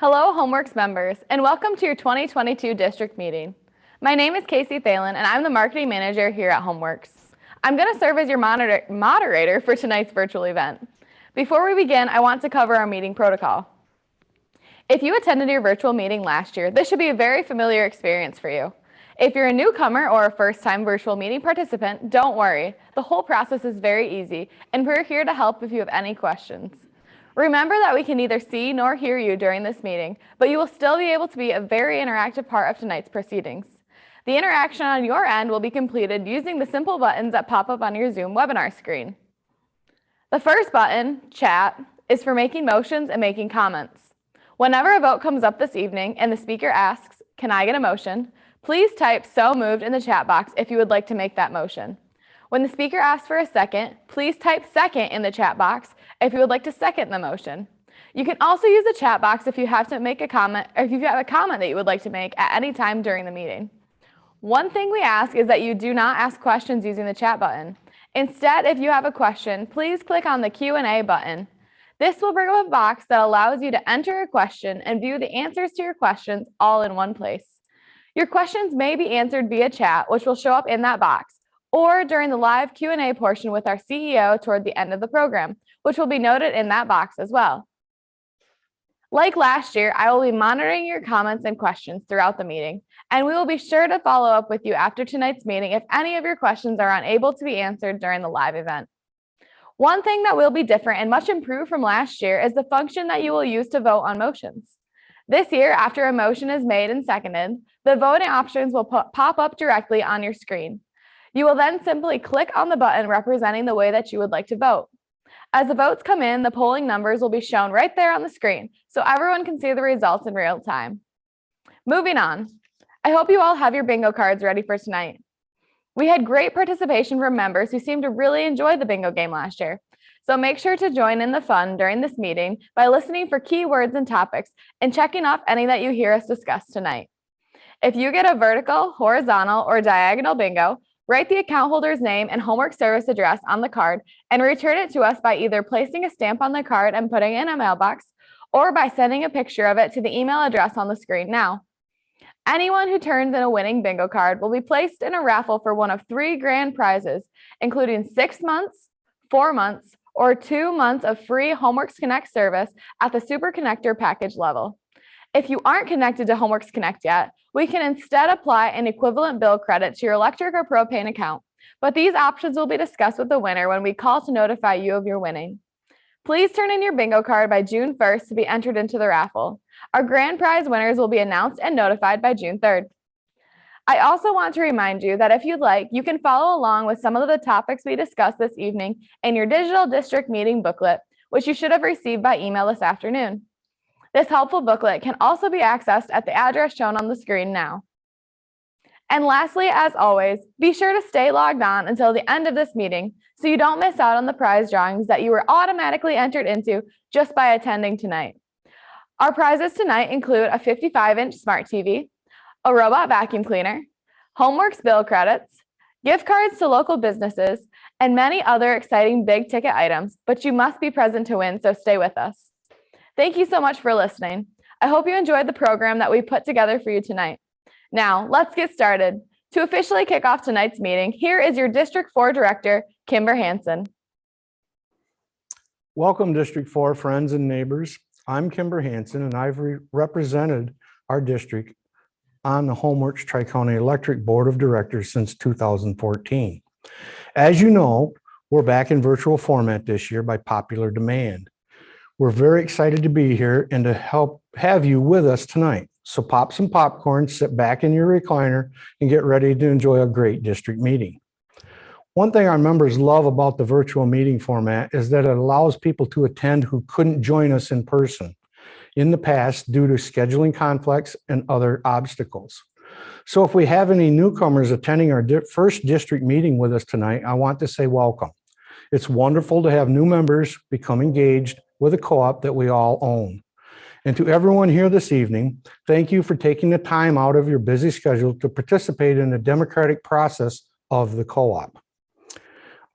Hello, Homeworks members, and welcome to your 2022 district meeting. My name is Casey Thalen, and I'm the marketing manager here at Homeworks. I'm going to serve as your moderator for tonight's virtual event. Before we begin, I want to cover our meeting protocol. If you attended your virtual meeting last year, this should be a very familiar experience for you. If you're a newcomer or a first-time virtual meeting participant, don't worry. The whole process is very easy, and we're here to help if you have any questions. Remember that we can neither see nor hear you during this meeting, but you will still be able to be a very interactive part of tonight's proceedings. The interaction on your end will be completed using the simple buttons that pop up on your Zoom webinar screen. The first button, Chat, is for making motions and making comments. Whenever a vote comes up this evening and the speaker asks, "Can I get a motion?" please type "So moved" in the chat box if you would like to make that motion. When the speaker asks for a second, please type "second" in the chat box if you would like to second the motion. You can also use the chat box if you have to make a comment or if you have a comment that you would like to make at any time during the meeting. One thing we ask is that you do not ask questions using the chat button. Instead, if you have a question, please click on the Q&A button. This will bring up a box that allows you to enter a question and view the answers to your questions all in one place. Your questions may be answered via chat, which will show up in that box, or during the live Q&A portion with our CEO toward the end of the program, which will be noted in that box as well. Like last year, I will be monitoring your comments and questions throughout the meeting, and we will be sure to follow up with you after tonight's meeting if any of your questions are unable to be answered during the live event. One thing that will be different and much improved from last year is the function that you will use to vote on motions. This year, after a motion is made and seconded, the voting options will pop up directly on your screen. You will then simply click on the button representing the way that you would like to vote. As the votes come in, the polling numbers will be shown right there on the screen, so everyone can see the results in real time. Moving on, I hope you all have your bingo cards ready for tonight. We had great participation from members who seemed to really enjoy the bingo game last year, so make sure to join in the fun during this meeting by listening for keywords and topics and checking off any that you hear us discuss tonight. If you get a vertical, horizontal, or diagonal bingo, write the account holder's name and homework service address on the card and return it to us by either placing a stamp on the card and putting it in a mailbox or by sending a picture of it to the email address on the screen now. Anyone who turns in a winning bingo card will be placed in a raffle for one of 3 grand prizes, including 6 months, 4 months, or 2 months of free Homeworks Connect service at the Super Connector package level. If you aren't connected to Homeworks Connect yet, we can instead apply an equivalent bill credit to your electric or propane account, but these options will be discussed with the winner when we call to notify you of your winning. Please turn in your bingo card by June 1st to be entered into the raffle. Our grand prize winners will be announced and notified by June 3rd. I also want to remind you that if you'd like, you can follow along with some of the topics we discussed this evening in your digital district meeting booklet, which you should have received by email this afternoon. This helpful booklet can also be accessed at the address shown on the screen now. And lastly, as always, be sure to stay logged on until the end of this meeting so you don't miss out on the prize drawings that you were automatically entered into just by attending tonight. Our prizes tonight include a 55-inch smart TV, a robot vacuum cleaner, Homeworks bill credits, gift cards to local businesses, and many other exciting big ticket items, but you must be present to win, so stay with us. Thank you so much for listening. I hope you enjoyed the program that we put together for you tonight. Now, let's get started. To officially kick off tonight's meeting, here is your District 4 Director, Kimber Hansen. Welcome, District 4 friends and neighbors. I'm Kimber Hansen, and I've represented our district on the Homeworks Tri-County Electric Board of Directors since 2014. As you know, we're back in virtual format this year by popular demand. We're very excited to be here and to help have you with us tonight. So pop some popcorn, sit back in your recliner, and get ready to enjoy a great district meeting. One thing our members love about the virtual meeting format is that it allows people to attend who couldn't join us in person in the past due to scheduling conflicts and other obstacles. So if we have any newcomers attending our first district meeting with us tonight, I want to say welcome. It's wonderful to have new members become engaged with a co-op that we all own. And to everyone here this evening, thank you for taking the time out of your busy schedule to participate in the democratic process of the co-op.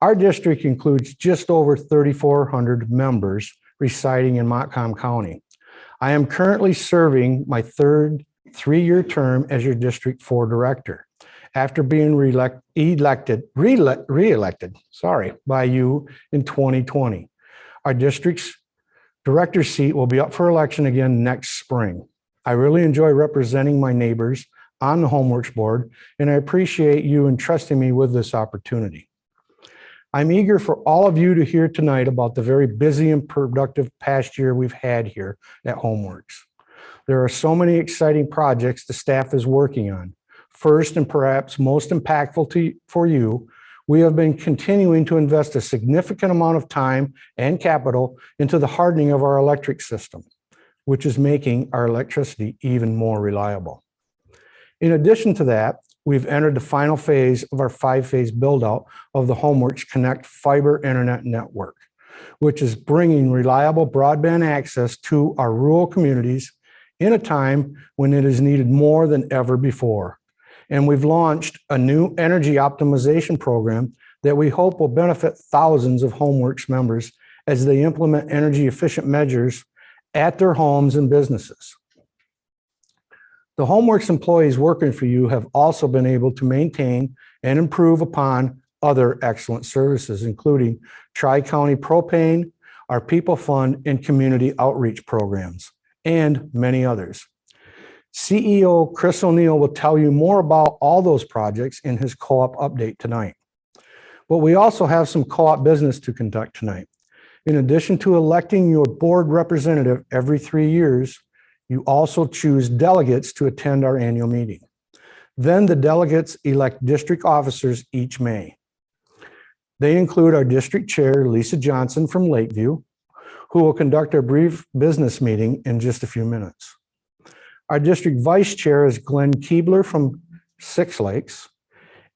Our district includes just over 3,400 members residing in Montcalm County. I am currently serving my third 3-year term as your District 4 Director after being reelected by you in 2020. Our district's director seat will be up for election again next spring. I really enjoy representing my neighbors on the Homeworks Board, and I appreciate you entrusting me with this opportunity. I'm eager for all of you to hear tonight about the very busy and productive past year we've had here at Homeworks. There are so many exciting projects the staff is working on. First, and perhaps most impactful for you, we have been continuing to invest a significant amount of time and capital into the hardening of our electric system, which is making our electricity even more reliable. In addition to that, we've entered the final phase of our 5-phase build-out of the Homeworks Connect fiber internet network, which is bringing reliable broadband access to our rural communities in a time when it is needed more than ever before. And we've launched a new energy optimization program that we hope will benefit thousands of Homeworks members as they implement energy efficient measures at their homes and businesses. The Homeworks employees working for you have also been able to maintain and improve upon other excellent services, including Tri-County Propane, our People Fund, and community outreach programs, and many others. CEO Chris O'Neill will tell you more about all those projects in his co-op update tonight. But we also have some co-op business to conduct tonight. In addition to electing your board representative every 3 years, you also choose delegates to attend our annual meeting. Then the delegates elect district officers each May. They include our district chair, Lisa Johnson from Lakeview, who will conduct our brief business meeting in just a few minutes. Our district vice chair is Glenn Keebler from Six Lakes,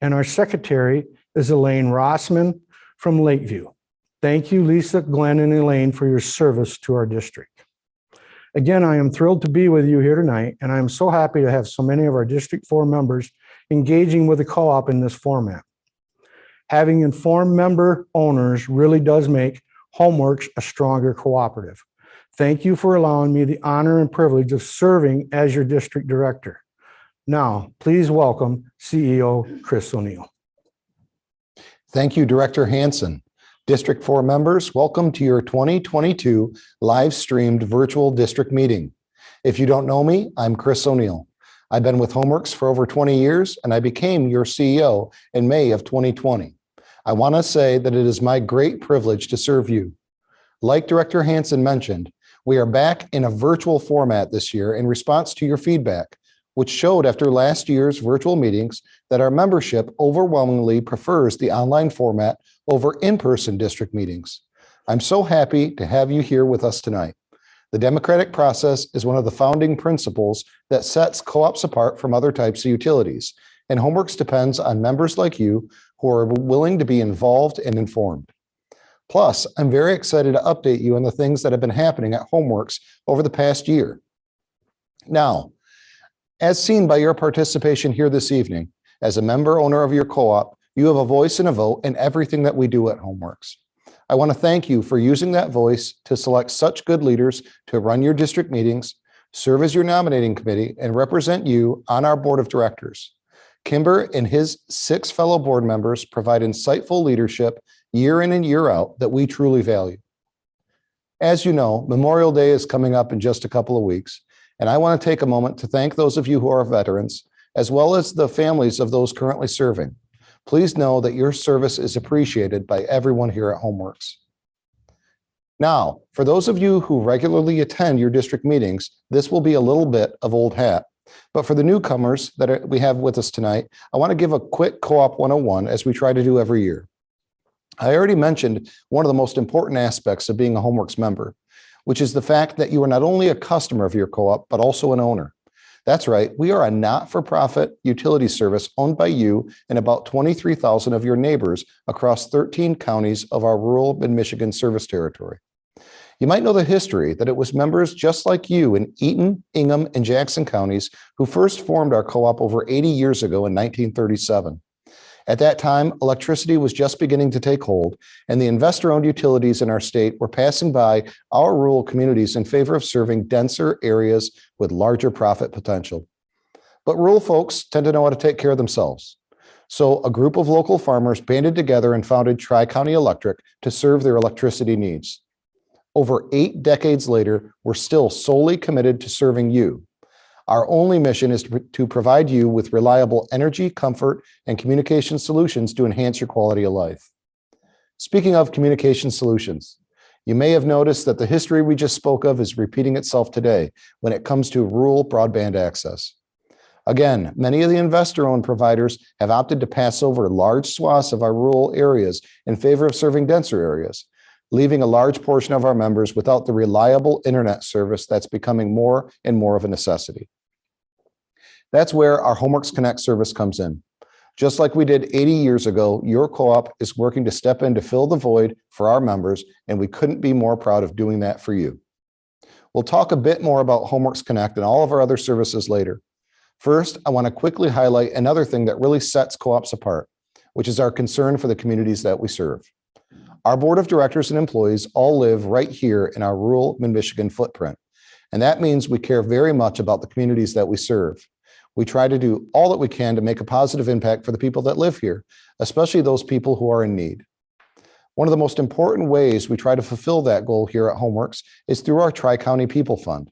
and our secretary is Elaine Rossman from Lakeview. Thank you, Lisa, Glenn, and Elaine, for your service to our district. Again, I am thrilled to be with you here tonight, and I am so happy to have so many of our District 4 members engaging with the co-op in this format. Having informed member owners really does make Homeworks a stronger cooperative. Thank you for allowing me the honor and privilege of serving as your district director. Now, please welcome CEO Chris O'Neill. Thank you, Director Hanson. District 4 members, welcome to your 2022 live-streamed virtual district meeting. If you don't know me, I'm Chris O'Neill. I've been with Homeworks for over 20 years, and I became your CEO in May of 2020. I want to say that it is my great privilege to serve you. Like Director Hanson mentioned, we are back in a virtual format this year in response to your feedback, which showed after last year's virtual meetings that our membership overwhelmingly prefers the online format over in-person district meetings. I'm so happy to have you here with us tonight. The democratic process is one of the founding principles that sets co-ops apart from other types of utilities, and Homeworks depends on members like you who are willing to be involved and informed. Plus, I'm very excited to update you on the things that have been happening at Homeworks over the past year. Now, as seen by your participation here this evening, as a member owner of your co-op, you have a voice and a vote in everything that we do at Homeworks. I want to thank you for using that voice to select such good leaders to run your district meetings, serve as your nominating committee, and represent you on our board of directors. Kimber and his 6 fellow board members provide insightful leadership year in and year out that we truly value. As you know, Memorial Day is coming up in just a couple of weeks, and I want to take a moment to thank those of you who are veterans, as well as the families of those currently serving. Please know that your service is appreciated by everyone here at Homeworks. Now, for those of you who regularly attend your district meetings, this will be a little bit of old hat. But for the newcomers that we have with us tonight, I want to give a quick Co-op 101 as we try to do every year. I already mentioned one of the most important aspects of being a Homeworks member, which is the fact that you are not only a customer of your co-op, but also an owner. That's right, we are a not-for-profit utility service owned by you and about 23,000 of your neighbors across 13 counties of our rural mid-Michigan service territory. You might know the history that it was members just like you in Eaton, Ingham, and Jackson counties who first formed our co-op over 80 years ago in 1937. At that time, electricity was just beginning to take hold, and the investor-owned utilities in our state were passing by our rural communities in favor of serving denser areas with larger profit potential. But rural folks tend to know how to take care of themselves. So a group of local farmers banded together and founded Tri-County Electric to serve their electricity needs. Over 8 decades later, we're still solely committed to serving you. Our only mission is to provide you with reliable energy, comfort, and communication solutions to enhance your quality of life. Speaking of communication solutions, you may have noticed that the history we just spoke of is repeating itself today when it comes to rural broadband access. Again, many of the investor-owned providers have opted to pass over large swaths of our rural areas in favor of serving denser areas, leaving a large portion of our members without the reliable internet service that's becoming more and more of a necessity. That's where our Homeworks Connect service comes in. Just like we did 80 years ago, your co-op is working to step in to fill the void for our members, and we couldn't be more proud of doing that for you. We'll talk a bit more about Homeworks Connect and all of our other services later. First, I want to quickly highlight another thing that really sets co-ops apart, which is our concern for the communities that we serve. Our board of directors and employees all live right here in our rural Mid-Michigan footprint, and that means we care very much about the communities that we serve. We try to do all that we can to make a positive impact for the people that live here, especially those people who are in need. One of the most important ways we try to fulfill that goal here at Homeworks is through our Tri-County People Fund.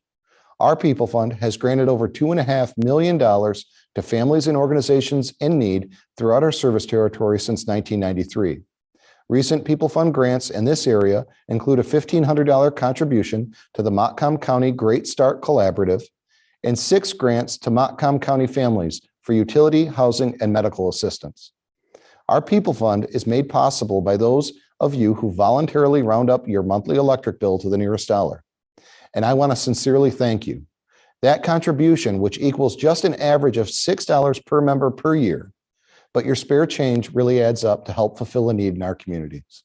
Our People Fund has granted over $2.5 million to families and organizations in need throughout our service territory since 1993. Recent People Fund grants in this area include a $1,500 contribution to the Montcalm County Great Start Collaborative and 6 grants to Montcalm County families for utility, housing, and medical assistance. Our People Fund is made possible by those of you who voluntarily round up your monthly electric bill to the nearest dollar. And I want to sincerely thank you. That contribution, which equals just an average of $6 per member per year, but your spare change really adds up to help fulfill a need in our communities.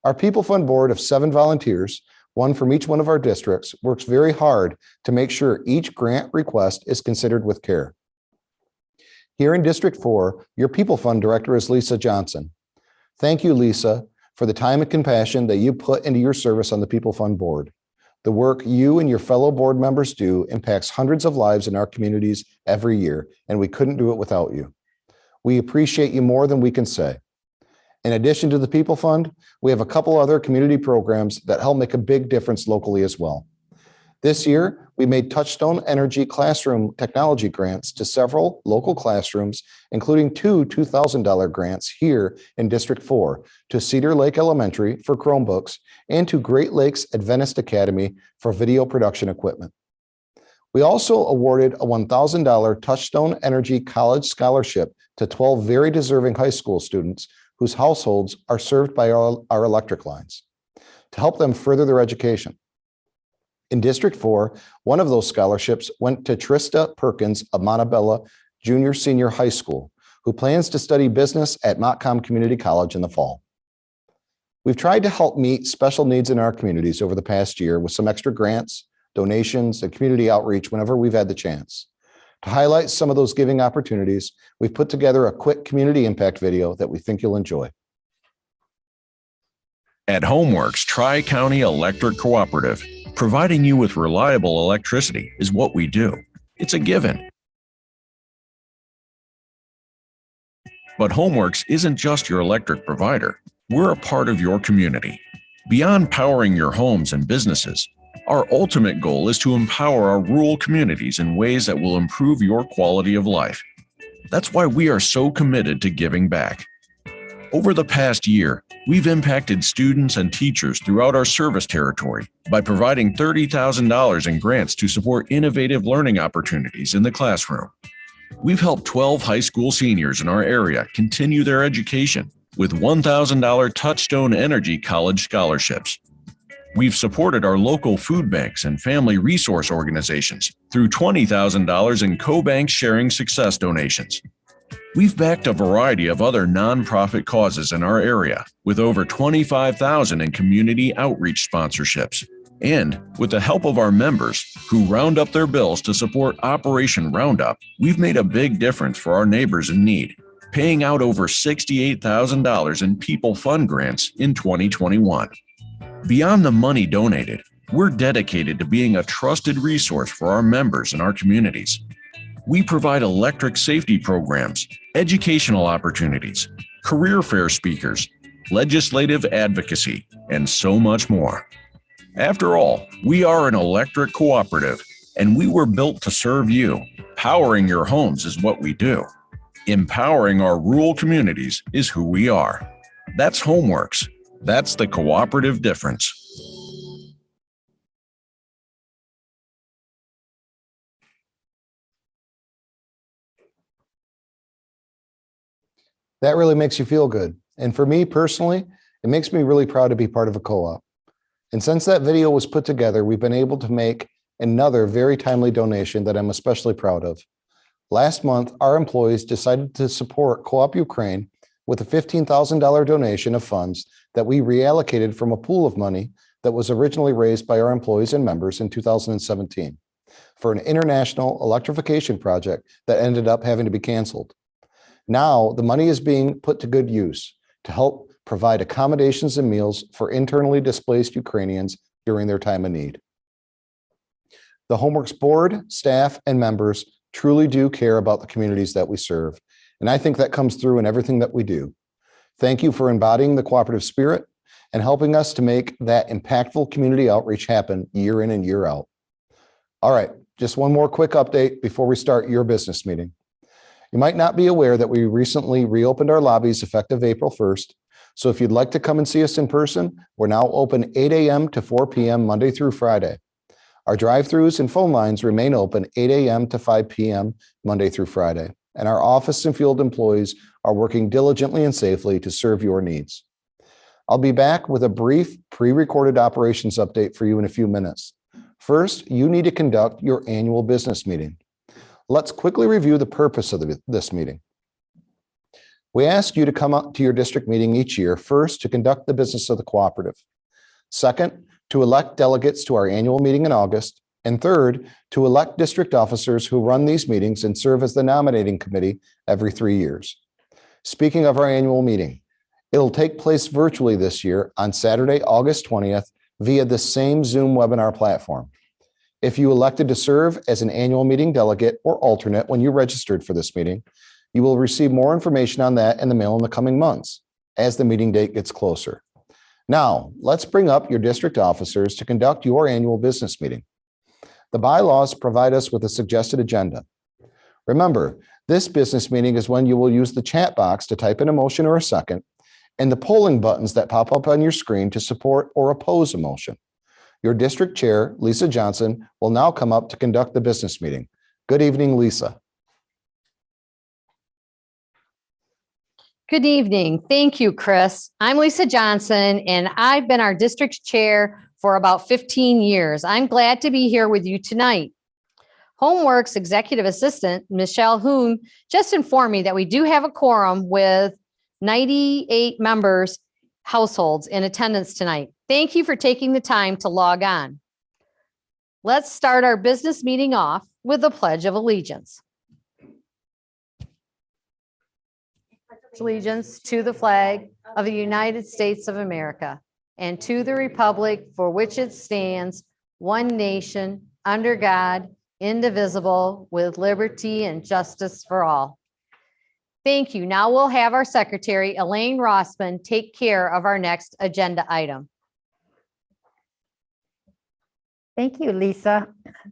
Our People Fund board of 7 volunteers, one from each one of our districts, works very hard to make sure each grant request is considered with care. Here in District 4, your People Fund director is Lisa Johnson. Thank you, Lisa, for the time and compassion that you put into your service on the People Fund board. The work you and your fellow board members do impacts hundreds of lives in our communities every year, and we couldn't do it without you. We appreciate you more than we can say. In addition to the People Fund, we have a couple other community programs that help make a big difference locally as well. This year, we made Touchstone Energy classroom technology grants to several local classrooms, including 2 $2,000 grants here in District 4 to Cedar Lake Elementary for Chromebooks and to Great Lakes Adventist Academy for video production equipment. We also awarded a $1,000 Touchstone Energy College Scholarship to 12 very deserving high school students whose households are served by our electric lines to help them further their education. In District 4, one of those scholarships went to Trista Perkins of Montebello Junior Senior High School, who plans to study business at Montcalm Community College in the fall. We've tried to help meet special needs in our communities over the past year with some extra grants, donations, and community outreach whenever we've had the chance. To highlight some of those giving opportunities, we've put together a quick community impact video that we think you'll enjoy. At Homeworks Tri-County Electric Cooperative, providing you with reliable electricity is what we do. It's a given. But Homeworks isn't just your electric provider. We're a part of your community. Beyond powering your homes and businesses, our ultimate goal is to empower our rural communities in ways that will improve your quality of life. That's why we are so committed to giving back. Over the past year, we've impacted students and teachers throughout our service territory by providing $30,000 in grants to support innovative learning opportunities in the classroom. We've helped 12 high school seniors in our area continue their education with $1,000 Touchstone Energy College scholarships. We've supported our local food banks and family resource organizations through $20,000 in co-bank sharing success donations. We've backed a variety of other nonprofit causes in our area with over $25,000 in community outreach sponsorships. And with the help of our members who round up their bills to support Operation Roundup, we've made a big difference for our neighbors in need. paying out over $68,000 in People Fund grants in 2021. Beyond the money donated, we're dedicated to being a trusted resource for our members and our communities. We provide electric safety programs, educational opportunities, career fair speakers, legislative advocacy, and so much more. After all, we are an electric cooperative, and we were built to serve you. Powering your homes is what we do. Empowering our rural communities is who we are. That's Homeworks. That's the cooperative difference. That really makes you feel good. And for me personally, it makes me really proud to be part of a co-op. And since that video was put together, we've been able to make another very timely donation that I'm especially proud of. Last month, our employees decided to support Co-op Ukraine with a $15,000 donation of funds that we reallocated from a pool of money that was originally raised by our employees and members in 2017 for an international electrification project that ended up having to be canceled. Now, the money is being put to good use to help provide accommodations and meals for internally displaced Ukrainians during their time of need. The Homeworks board, staff, and members truly do care about the communities that we serve, and I think that comes through in everything that we do. Thank you for embodying the cooperative spirit and helping us to make that impactful community outreach happen year in and year out. All right, just one more quick update before we start your business meeting. You might not be aware that we recently reopened our lobbies effective April 1st. So if you'd like to come and see us in person, we're now open 8 a.m. to 4 p.m. Monday through Friday. Our drive-throughs and phone lines remain open 8 a.m. to 5 p.m. Monday through Friday. And our office and field employees are working diligently and safely to serve your needs. I'll be back with a brief pre-recorded operations update for you in a few minutes. First, you need to conduct your annual business meeting. Let's quickly review the purpose of this meeting. We ask you to come up to your district meeting each year, first, to conduct the business of the cooperative. Second, to elect delegates to our annual meeting in August. And third, to elect district officers who run these meetings and serve as the nominating committee every 3 years. Speaking of our annual meeting, it'll take place virtually this year on Saturday, August 20th, via the same Zoom webinar platform. If you elected to serve as an annual meeting delegate or alternate when you registered for this meeting, you will receive more information on that in the mail in the coming months as the meeting date gets closer. Now, let's bring up your district officers to conduct your annual business meeting. The bylaws provide us with a suggested agenda. Remember, this business meeting is when you will use the chat box to type in a motion or a second, and the polling buttons that pop up on your screen to support or oppose a motion. Your district chair, Lisa Johnson, will now come up to conduct the business meeting. Good evening, Lisa. Good evening. Thank you, Chris. I'm Lisa Johnson, and I've been our district chair for about 15 years. I'm glad to be here with you tonight. Homeworks Executive Assistant, Michelle Hoon, just informed me that we do have a quorum with 98 members households in attendance tonight. Thank you for taking the time to log on. Let's start our business meeting off with the Pledge of Allegiance. Allegiance to the flag of the United States of America and to the republic for which it stands, one nation, under God, indivisible, with liberty and justice for all. Thank you. Now we'll have our secretary, Elaine Rossman, take care of our next agenda item. Thank you, Lisa.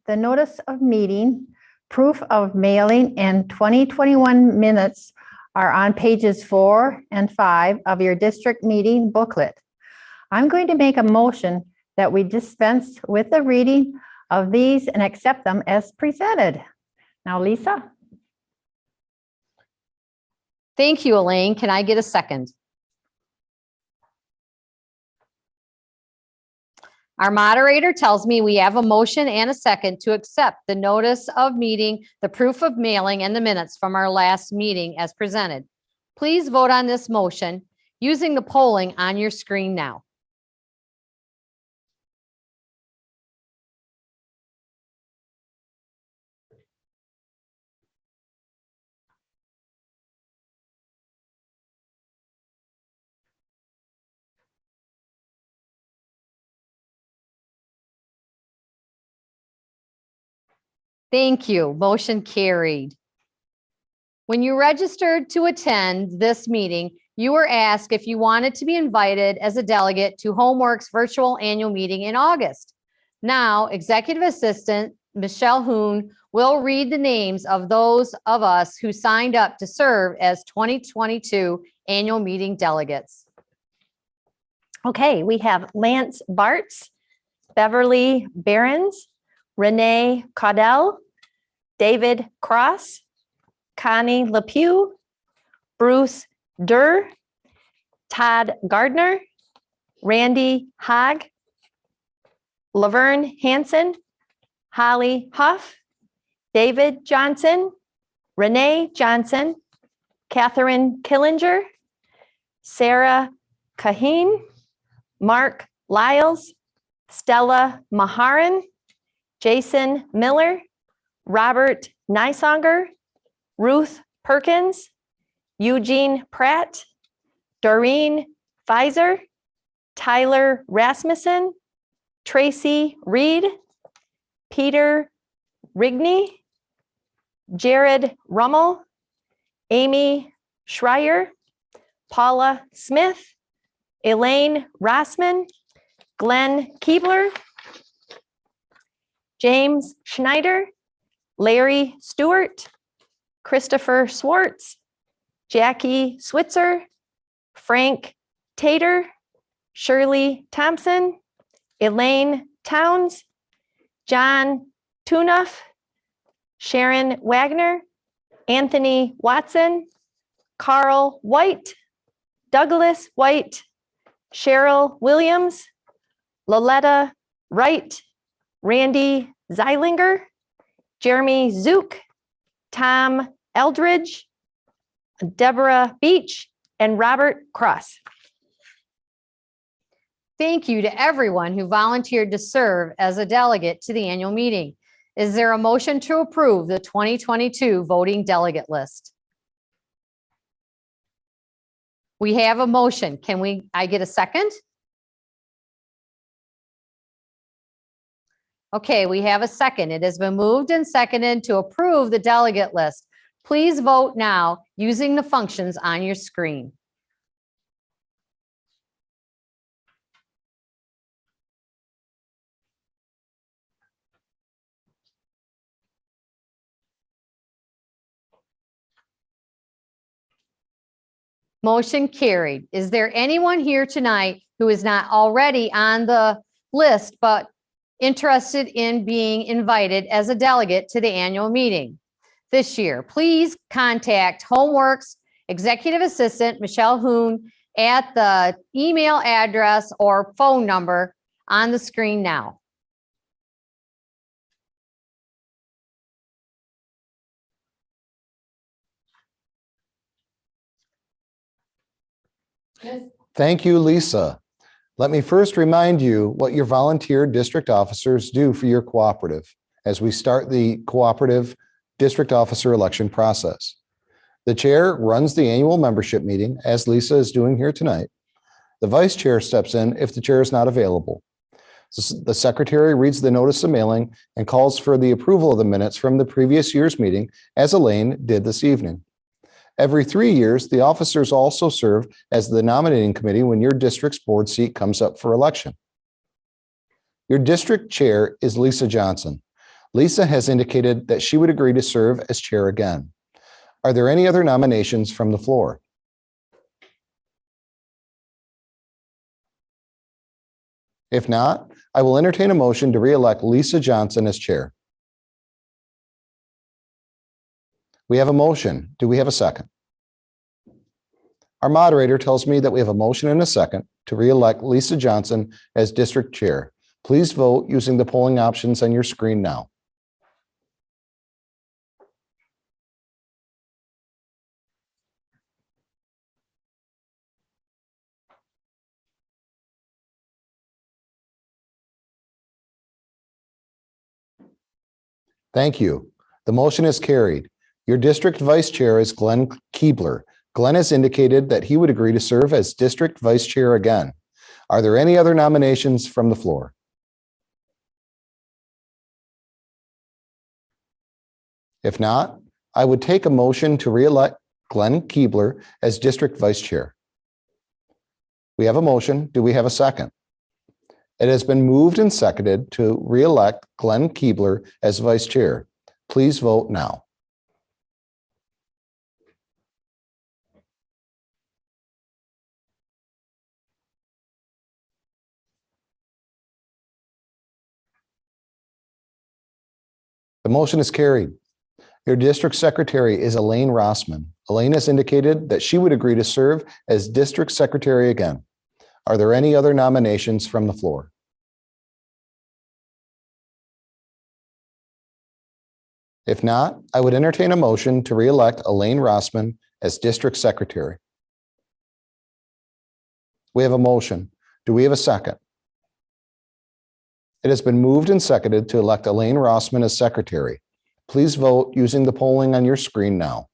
The notice of meeting, proof of mailing, and 2021 minutes are on pages 4 and 5 of your district meeting booklet. I'm going to make a motion that we dispense with the reading of these and accept them as presented. Now, Lisa? Thank you, Elaine. Can I get a second? Our moderator tells me we have a motion and a second to accept the notice of meeting, the proof of mailing, and the minutes from our last meeting as presented. Please vote on this motion using the polling on your screen now. Thank you. Motion carried. When you registered to attend this meeting, you were asked if you wanted to be invited as a delegate to Homeworks virtual annual meeting in August. Now, Executive Assistant Michelle Hoon will read the names of those of us who signed up to serve as 2022 annual meeting delegates. Okay, we have Lance Bartz, Beverly Behrens, Renee Caudell, David Cross, Connie Lepew, Bruce Durr, Todd Gardner, Randy Haag, Laverne Hansen, Holly Huff, David Johnson, Renee Johnson, Catherine Killinger, Sarah Kaheen, Mark Lyles, Stella Maharan, Jason Miller, Robert Nysonger, Ruth Perkins, Eugene Pratt, Doreen Pfizer, Tyler Rasmussen, Tracy Reed, Peter Rigney, Jared Rummel, Amy Schreier, Paula Smith, Elaine Rossman, Glenn Keebler, James Schneider, Larry Stewart, Christopher Swartz, Jackie Switzer, Frank Tater, Shirley Thompson, Elaine Towns, John Tunuff, Sharon Wagner, Anthony Watson, Carl White, Douglas White, Cheryl Williams, Loletta Wright, Randy Zeilinger, Jeremy Zook, Tom Eldridge, Deborah Beach, and Robert Cross. Thank you to everyone who volunteered to serve as a delegate to the annual meeting. Is there a motion to approve the 2022 voting delegate list? We have a motion. I get a second? Okay, we have a second. It has been moved and seconded to approve the delegate list. Please vote now using the functions on your screen. Motion carried. Is there anyone here tonight who is not already on the list but interested in being invited as a delegate to the annual meeting this year? Please contact Homeworks Executive Assistant Michelle Hoon at the email address or phone number on the screen now. Thank you, Lisa. Let me first remind you what your volunteer district officers do for your cooperative as we start the cooperative district officer election process. The chair runs the annual membership meeting, as Lisa is doing here tonight. The vice chair steps in if the chair is not available. The secretary reads the notice of mailing and calls for the approval of the minutes from the previous year's meeting, as Elaine did this evening. Every 3 years, the officers also serve as the nominating committee when your district's board seat comes up for election. Your district chair is Lisa Johnson. Lisa has indicated that she would agree to serve as chair again. Are there any other nominations from the floor? If not, I will entertain a motion to re-elect Lisa Johnson as chair. We have a motion. Do we have a second? Our moderator tells me that we have a motion and a second to re-elect Lisa Johnson as district chair. Please vote using the polling options on your screen now. Thank you. The motion is carried. Your district vice chair is Glenn Keebler. Glenn has indicated that he would agree to serve as district vice chair again. Are there any other nominations from the floor? If not, I would take a motion to re-elect Glenn Keebler as District Vice Chair. We have a motion. Do we have a second? It has been moved and seconded to re-elect Glenn Keebler as Vice Chair. Please vote now. The motion is carried. Your district secretary is Elaine Rossman. Elaine has indicated that she would agree to serve as district secretary again. Are there any other nominations from the floor? If not, I would entertain a motion to re-elect Elaine Rossman as district secretary. We have a motion. Do we have a second? It has been moved and seconded to elect Elaine Rossman as secretary. Please vote using the polling on your screen now.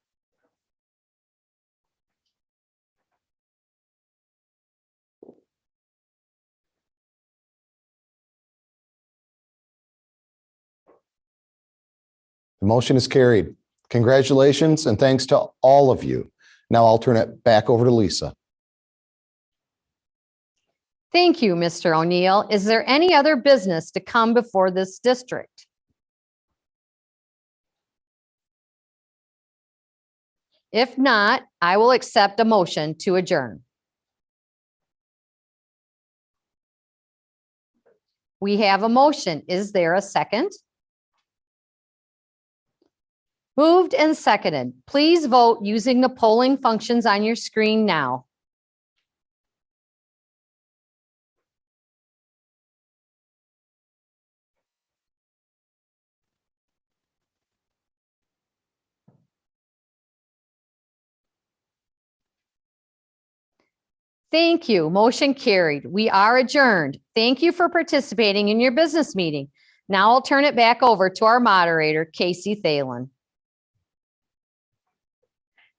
The motion is carried. Congratulations and thanks to all of you. Now I'll turn it back over to Lisa. Thank you, Mr. O'Neill. Is there any other business to come before this district? If not, I will accept a motion to adjourn. We have a motion. Is there a second? Moved and seconded. Please vote using the polling functions on your screen now. Thank you. Motion carried. We are adjourned. Thank you for participating in your business meeting. Now I'll turn it back over to our moderator, Casey Thalen.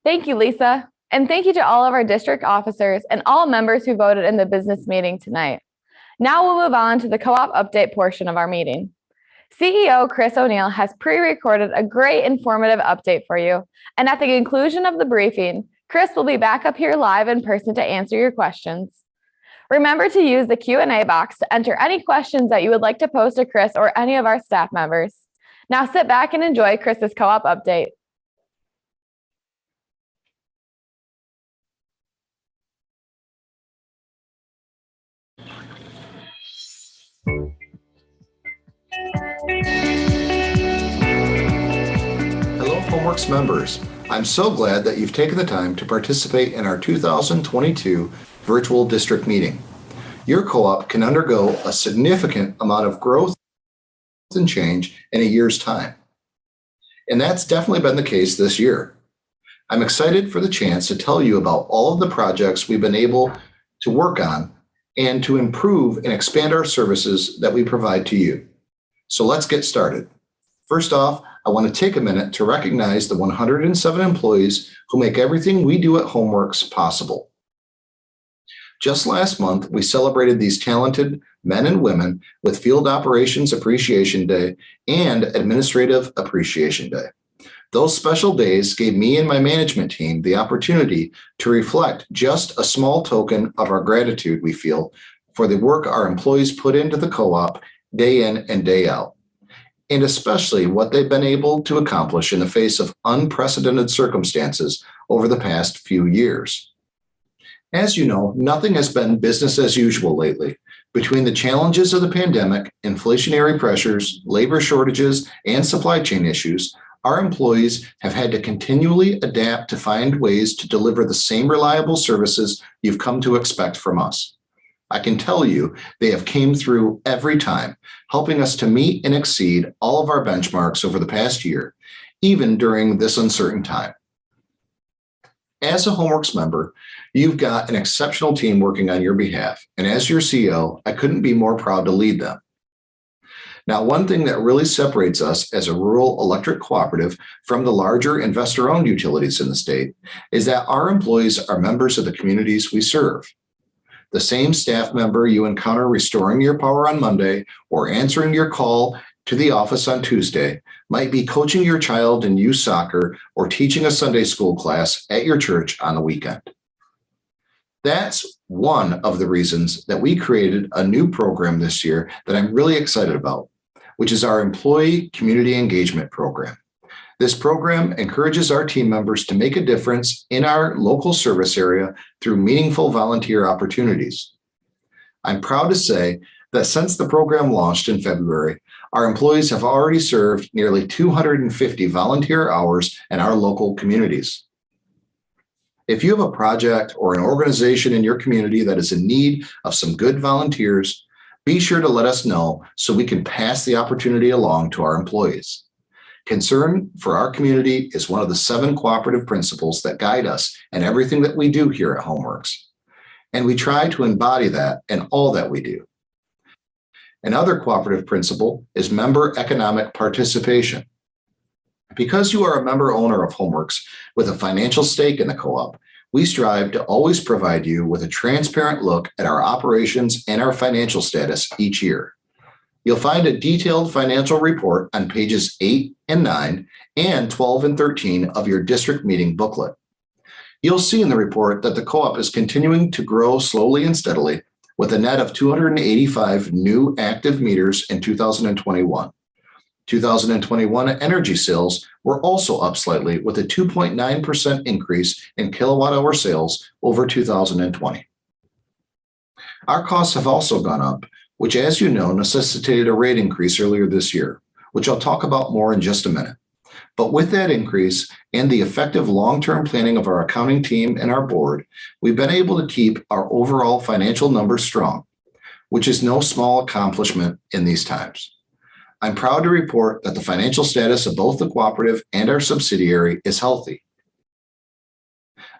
Thank you, Lisa. And thank you to all of our district officers and all members who voted in the business meeting tonight. Now we'll move on to the co-op update portion of our meeting. CEO Chris O'Neill has pre-recorded a great informative update for you. And at the conclusion of the briefing, Chris will be back up here live in person to answer your questions. Remember to use the Q&A box to enter any questions that you would like to pose to Chris or any of our staff members. Now sit back and enjoy Chris's co-op update. Hello, Homeworks members. I'm so glad that you've taken the time to participate in our 2022 virtual district meeting. Your co-op can undergo a significant amount of growth and change in a year's time. And that's definitely been the case this year. I'm excited for the chance to tell you about all of the projects we've been able to work on and to improve and expand our services that we provide to you. So let's get started. First off, I want to take a minute to recognize the 107 employees who make everything we do at Homeworks possible. Just last month, we celebrated these talented men and women with Field Operations Appreciation Day and Administrative Appreciation Day. Those special days gave me and my management team the opportunity to reflect just a small token of our gratitude we feel for the work our employees put into the co-op day in and day out, and especially what they've been able to accomplish in the face of unprecedented circumstances over the past few years. As you know, nothing has been business as usual lately. Between the challenges of the pandemic, inflationary pressures, labor shortages, and supply chain issues, our employees have had to continually adapt to find ways to deliver the same reliable services you've come to expect from us. I can tell you they have came through every time, helping us to meet and exceed all of our benchmarks over the past year, even during this uncertain time. As a Homeworks member, you've got an exceptional team working on your behalf, and as your CEO, I couldn't be more proud to lead them. Now, one thing that really separates us as a rural electric cooperative from the larger investor-owned utilities in the state is that our employees are members of the communities we serve. The same staff member you encounter restoring your power on Monday or answering your call to the office on Tuesday might be coaching your child in youth soccer or teaching a Sunday school class at your church on the weekend. That's one of the reasons that we created a new program this year that I'm really excited about, which is our Employee Community Engagement Program. This program encourages our team members to make a difference in our local service area through meaningful volunteer opportunities. I'm proud to say that since the program launched in February, our employees have already served nearly 250 volunteer hours in our local communities. If you have a project or an organization in your community that is in need of some good volunteers, be sure to let us know so we can pass the opportunity along to our employees. Concern for our community is one of the 7 cooperative principles that guide us in everything that we do here at HomeWorks, and we try to embody that in all that we do. Another cooperative principle is member economic participation. Because you are a member owner of HomeWorks with a financial stake in the co-op, we strive to always provide you with a transparent look at our operations and our financial status each year. You'll find a detailed financial report on pages 8 and 9 and 12 and 13 of your district meeting booklet. You'll see in the report that the co-op is continuing to grow slowly and steadily with a net of 285 new active meters in 2021. 2021 energy sales were also up slightly with a 2.9% increase in kilowatt hour sales over 2020. Our costs have also gone up, which, as you know, necessitated a rate increase earlier this year, which I'll talk about more in just a minute. But with that increase and the effective long-term planning of our accounting team and our board, we've been able to keep our overall financial numbers strong, which is no small accomplishment in these times. I'm proud to report that the financial status of both the cooperative and our subsidiary is healthy.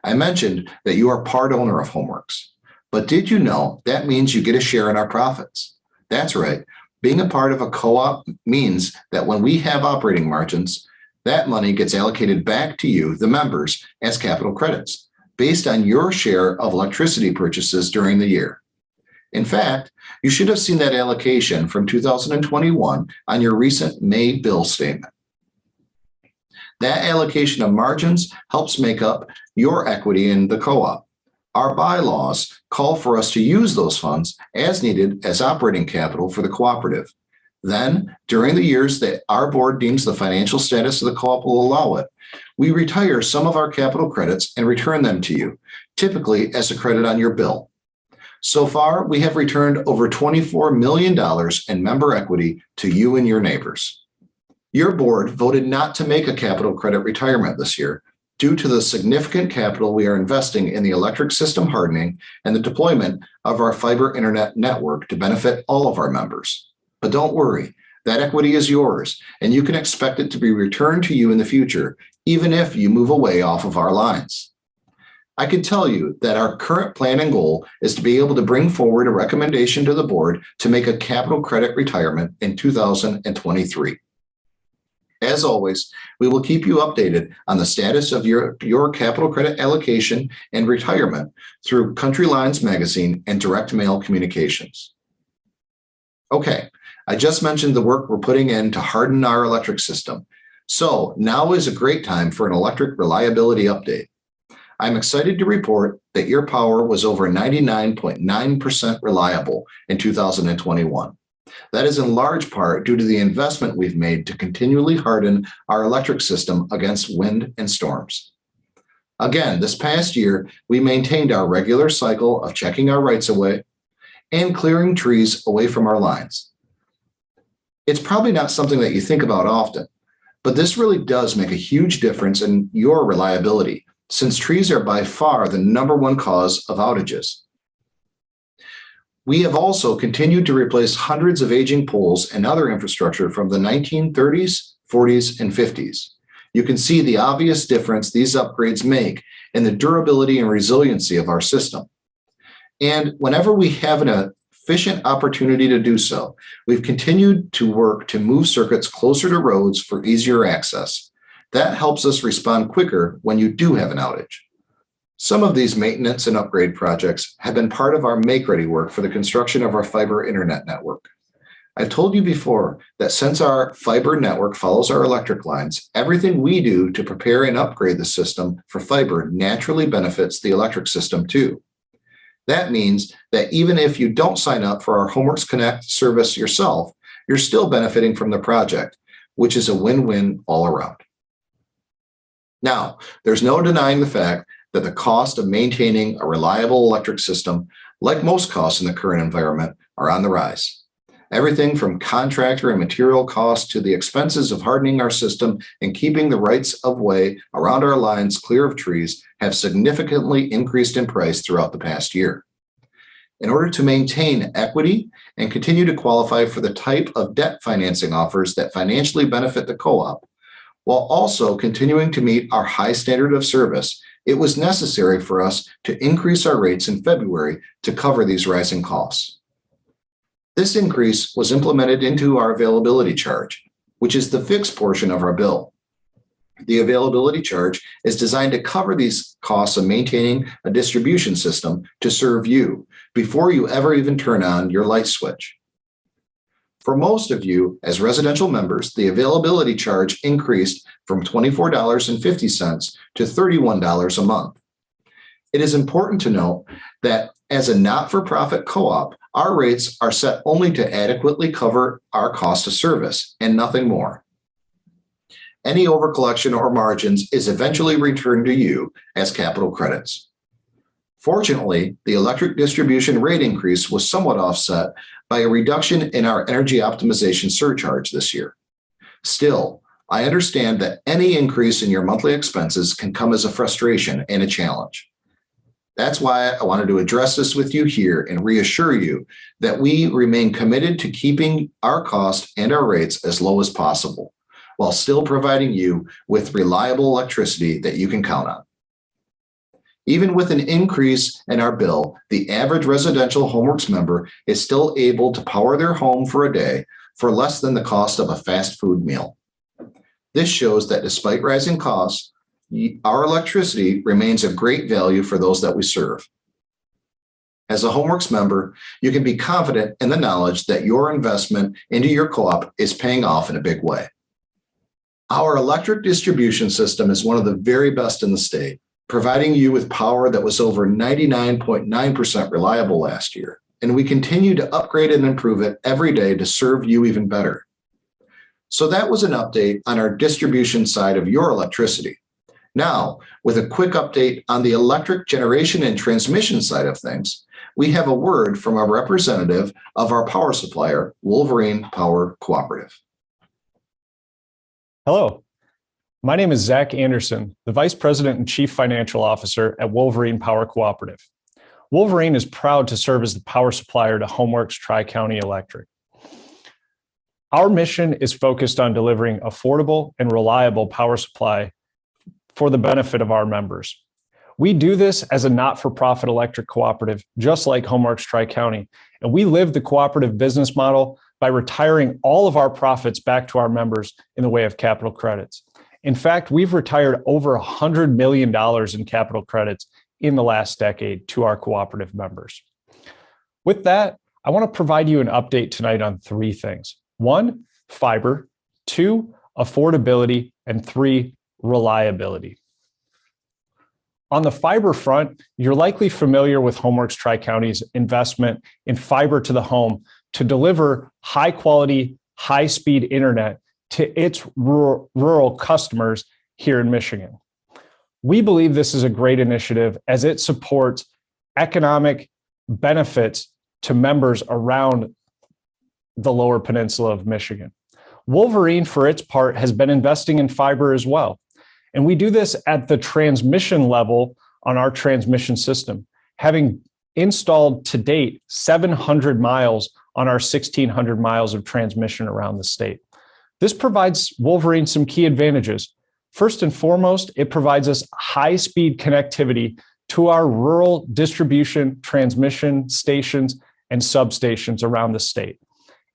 I mentioned that you are part owner of HomeWorks, but did you know that means you get a share in our profits? That's right. Being a part of a co-op means that when we have operating margins, that money gets allocated back to you, the members, as capital credits based on your share of electricity purchases during the year. In fact, you should have seen that allocation from 2021 on your recent May bill statement. That allocation of margins helps make up your equity in the co-op. Our bylaws call for us to use those funds as needed as operating capital for the cooperative. Then, during the years that our board deems the financial status of the co-op will allow it, we retire some of our capital credits and return them to you, typically as a credit on your bill. So far, we have returned over $24 million in member equity to you and your neighbors. Your board voted not to make a capital credit retirement this year due to the significant capital we are investing in the electric system hardening and the deployment of our fiber internet network to benefit all of our members. But don't worry, that equity is yours, and you can expect it to be returned to you in the future, even if you move away off of our lines. I can tell you that our current plan and goal is to be able to bring forward a recommendation to the board to make a capital credit retirement in 2023. As always, we will keep you updated on the status of your capital credit allocation and retirement through Country Lines Magazine and direct mail communications. Okay, I just mentioned the work we're putting in to harden our electric system. So now is a great time for an electric reliability update. I'm excited to report that your power was over 99.9% reliable in 2021. That is in large part due to the investment we've made to continually harden our electric system against wind and storms. Again, this past year, we maintained our regular cycle of checking our rights of way and clearing trees away from our lines. It's probably not something that you think about often, but this really does make a huge difference in your reliability, since trees are by far the #1 cause of outages. We have also continued to replace hundreds of aging poles and other infrastructure from the 1930s, 40s, and 50s. You can see the obvious difference these upgrades make in the durability and resiliency of our system. And whenever we have an efficient opportunity to do so, we've continued to work to move circuits closer to roads for easier access. That helps us respond quicker when you do have an outage. Some of these maintenance and upgrade projects have been part of our make-ready work for the construction of our fiber internet network. I've told you before that since our fiber network follows our electric lines, everything we do to prepare and upgrade the system for fiber naturally benefits the electric system too. That means that even if you don't sign up for our Homeworks Connect service yourself, you're still benefiting from the project, which is a win-win all around. Now, there's no denying the fact that the cost of maintaining a reliable electric system, like most costs in the current environment, are on the rise. Everything from contractor and material costs to the expenses of hardening our system and keeping the rights of way around our lines clear of trees have significantly increased in price throughout the past year. In order to maintain equity and continue to qualify for the type of debt financing offers that financially benefit the co-op, while also continuing to meet our high standard of service, it was necessary for us to increase our rates in February to cover these rising costs. This increase was implemented into our availability charge, which is the fixed portion of our bill. The availability charge is designed to cover these costs of maintaining a distribution system to serve you before you ever even turn on your light switch. For most of you, as residential members, the availability charge increased from $24.50 to $31 a month. It is important to note that as a not-for-profit co-op, our rates are set only to adequately cover our cost of service and nothing more. Any overcollection or margins is eventually returned to you as capital credits. Fortunately, the electric distribution rate increase was somewhat offset by a reduction in our energy optimization surcharge this year. Still, I understand that any increase in your monthly expenses can come as a frustration and a challenge. That's why I wanted to address this with you here and reassure you that we remain committed to keeping our costs and our rates as low as possible, while still providing you with reliable electricity that you can count on. Even with an increase in our bill, the average residential Homeworks member is still able to power their home for a day for less than the cost of a fast food meal. This shows that despite rising costs, our electricity remains of great value for those that we serve. As a Homeworks member, you can be confident in the knowledge that your investment into your co-op is paying off in a big way. Our electric distribution system is one of the very best in the state, providing you with power that was over 99.9% reliable last year, and we continue to upgrade and improve it every day to serve you even better. So that was an update on our distribution side of your electricity. Now, with a quick update on the electric generation and transmission side of things, we have a word from a representative of our power supplier, Wolverine Power Cooperative. Hello, my name is Zach Anderson, the Vice President and Chief Financial Officer at Wolverine Power Cooperative. Wolverine is proud to serve as the power supplier to Homeworks Tri-County Electric. Our mission is focused on delivering affordable and reliable power supply for the benefit of our members. We do this as a not-for-profit electric cooperative, just like Homeworks Tri-County, and we live the cooperative business model by retiring all of our profits back to our members in the way of capital credits. In fact, we've retired over $100 million in capital credits in the last decade to our cooperative members. With that, I want to provide you an update tonight on three things. 1, fiber, 2, affordability, and 3, reliability. On the fiber front, you're likely familiar with Homeworks Tri-County's investment in fiber to the home to deliver high quality, high speed internet to its rural customers here in Michigan. We believe this is a great initiative as it supports economic benefits to members around the lower peninsula of Michigan. Wolverine, for its part, has been investing in fiber as well. And we do this at the transmission level on our transmission system, having installed to date 700 miles on our 1,600 miles of transmission around the state. This provides Wolverine some key advantages. First and foremost, it provides us high-speed connectivity to our rural distribution, transmission stations, and substations around the state.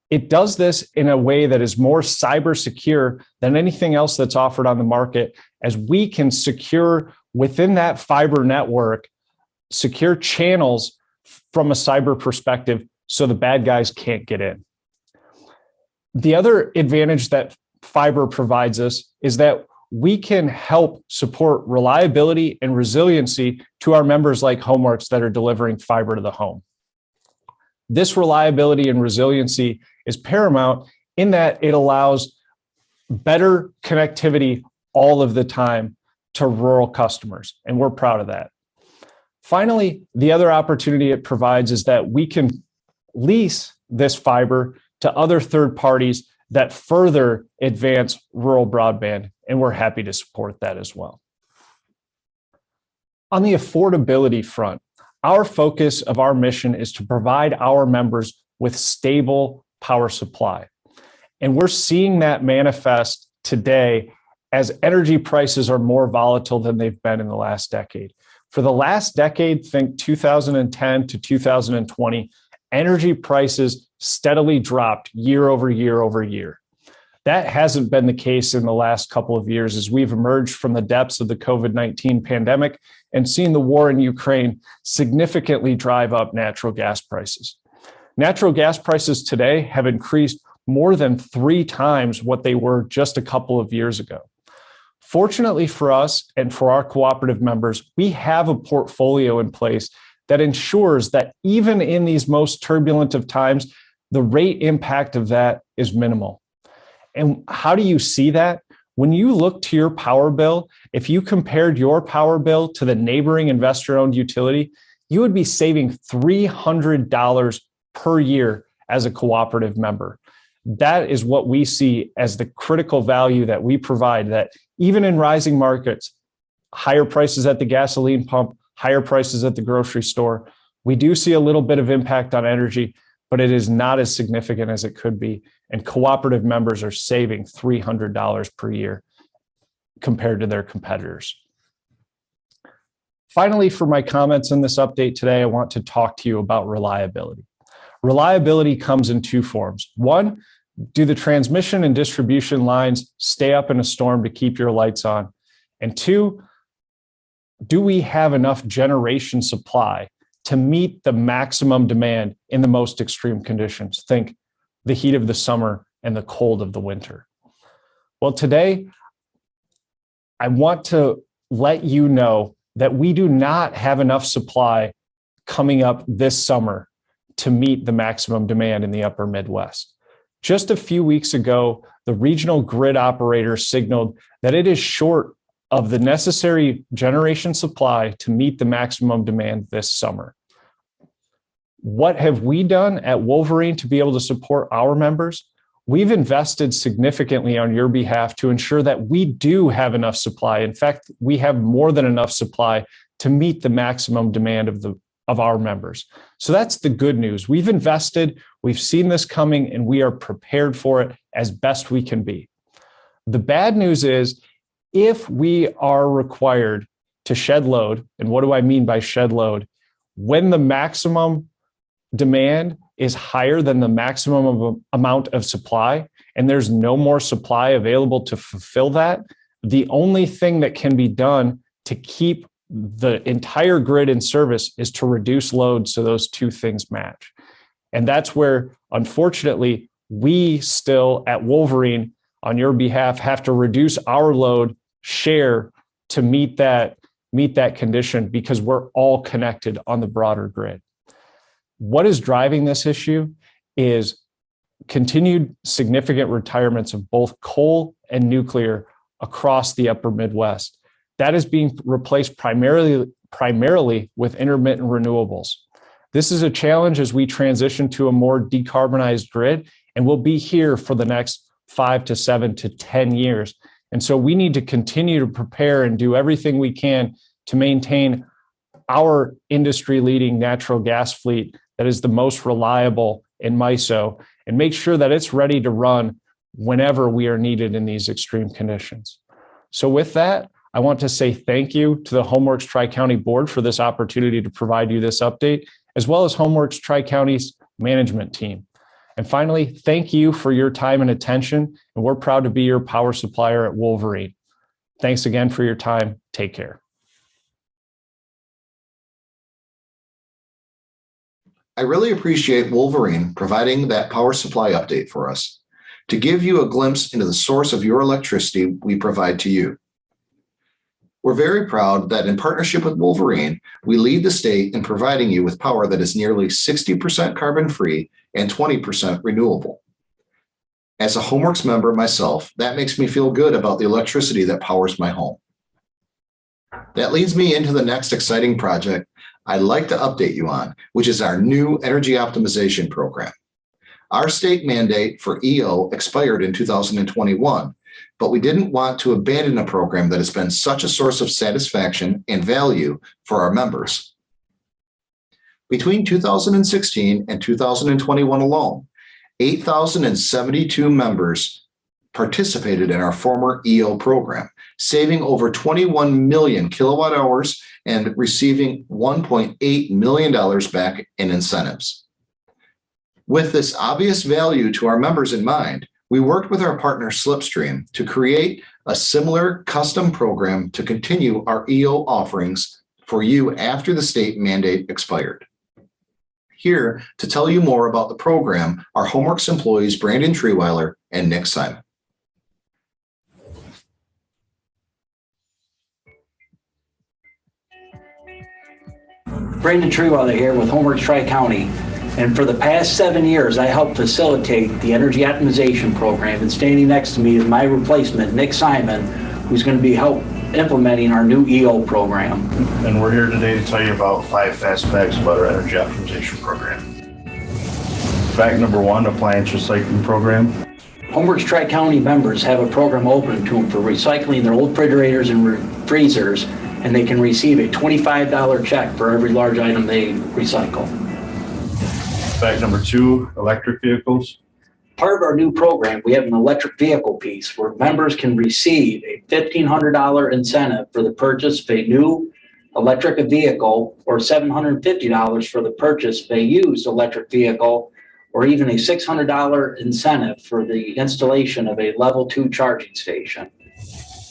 It does this in a way that is more cyber secure than anything else that's offered on the market, as we can secure within that fiber network, secure channels from a cyber perspective so the bad guys can't get in. The other advantage that fiber provides us is that we can help support reliability and resiliency to our members like HomeWorks that are delivering fiber to the home. This reliability and resiliency is paramount in that it allows better connectivity all of the time to rural customers, and we're proud of that. Finally, the other opportunity it provides is that we can lease this fiber to other third parties that further advance rural broadband, and we're happy to support that as well. On the affordability front, our focus of our mission is to provide our members with stable power supply. And we're seeing that manifest today as energy prices are more volatile than they've been in the last decade. For the last decade, think 2010 to 2020, energy prices steadily dropped year over year over year. That hasn't been the case in the last couple of years as we've emerged from the depths of the COVID-19 pandemic and seen the war in Ukraine significantly drive up natural gas prices. Natural gas prices today have increased more than 3 times what they were just a couple of years ago. Fortunately for us and for our cooperative members, we have a portfolio in place that ensures that even in these most turbulent of times, the rate impact of that is minimal. And how do you see that? When you look to your power bill, if you compared your power bill to the neighboring investor-owned utility, you would be saving $300 per year as a cooperative member. That is what we see as the critical value that we provide, that even in rising markets, higher prices at the gasoline pump, higher prices at the grocery store, we do see a little bit of impact on energy, but it is not as significant as it could be. And cooperative members are saving $300 per year compared to their competitors. Finally, for my comments in this update today, I want to talk to you about reliability. Reliability comes in 2 forms. 1, do the transmission and distribution lines stay up in a storm to keep your lights on? And 2, do we have enough generation supply to meet the maximum demand in the most extreme conditions? Think the heat of the summer and the cold of the winter. Well, today, I want to let you know that we do not have enough supply coming up this summer to meet the maximum demand in the upper Midwest. Just a few weeks ago, the regional grid operator signaled that it is short of the necessary generation supply to meet the maximum demand this summer. What have we done at Wolverine to be able to support our members? We've invested significantly on your behalf to ensure that we do have enough supply. In fact, we have more than enough supply to meet the maximum demand of our members. So that's the good news. We've invested, we've seen this coming, and we are prepared for it as best we can be. The bad news is, if we are required to shed load, and what do I mean by shed load? When the maximum demand is higher than the maximum amount of supply, and there's no more supply available to fulfill that, the only thing that can be done to keep the entire grid in service is to reduce load so those 2 things match. And that's where, unfortunately, we still at Wolverine, on your behalf, have to reduce our load share to meet that condition, because we're all connected on the broader grid. What is driving this issue is continued significant retirements of both coal and nuclear across the upper Midwest. That is being replaced primarily with intermittent renewables. This is a challenge as we transition to a more decarbonized grid, and we'll be here for the next 5 to 7 to 10 years. And so we need to continue to prepare and do everything we can to maintain our industry-leading natural gas fleet that is the most reliable in MISO, and make sure that it's ready to run whenever we are needed in these extreme conditions. So with that, I want to say thank you to the HomeWorks Tri-County Board for this opportunity to provide you this update, as well as HomeWorks Tri-County's management team. And finally, thank you for your time and attention, and we're proud to be your power supplier at Wolverine. Thanks again for your time. Take care. I really appreciate Wolverine providing that power supply update for us. to give you a glimpse into the source of your electricity we provide to you. We're very proud that in partnership with Wolverine, we lead the state in providing you with power that is nearly 60% carbon-free and 20% renewable. As a HomeWorks member myself, that makes me feel good about the electricity that powers my home. That leads me into the next exciting project I'd like to update you on, which is our new energy optimization program. Our state mandate for EO expired in 2021, but we didn't want to abandon a program that has been such a source of satisfaction and value for our members. Between 2016 and 2021 alone, 8,072 members participated in our former EO program, saving over 21 million kilowatt hours and receiving $1.8 million back in incentives. With this obvious value to our members in mind, we worked with our partner Slipstream to create a similar custom program to continue our EO offerings for you after the state mandate expired. Here to tell you more about the program are HomeWorks employees Brandon Treeweiler and Nick Simon. Brandon Treeweiler here with HomeWorks Tri-County. And for the past 7 years, I helped facilitate the energy optimization program. And standing next to me is my replacement, Nick Simon, who's going to be implementing our new EO program. And we're here today to tell you about 5 fast facts about our energy optimization program. Fact number 1, appliance recycling program. HomeWorks Tri-County members have a program open to them for recycling their old refrigerators and freezers, and they can receive a $25 check for every large item they recycle. Fact number 2, electric vehicles. Part of our new program, we have an electric vehicle piece where members can receive a $1,500 incentive for the purchase of a new electric vehicle, or $750 for the purchase of a used electric vehicle, or even a $600 incentive for the installation of a level 2 charging station.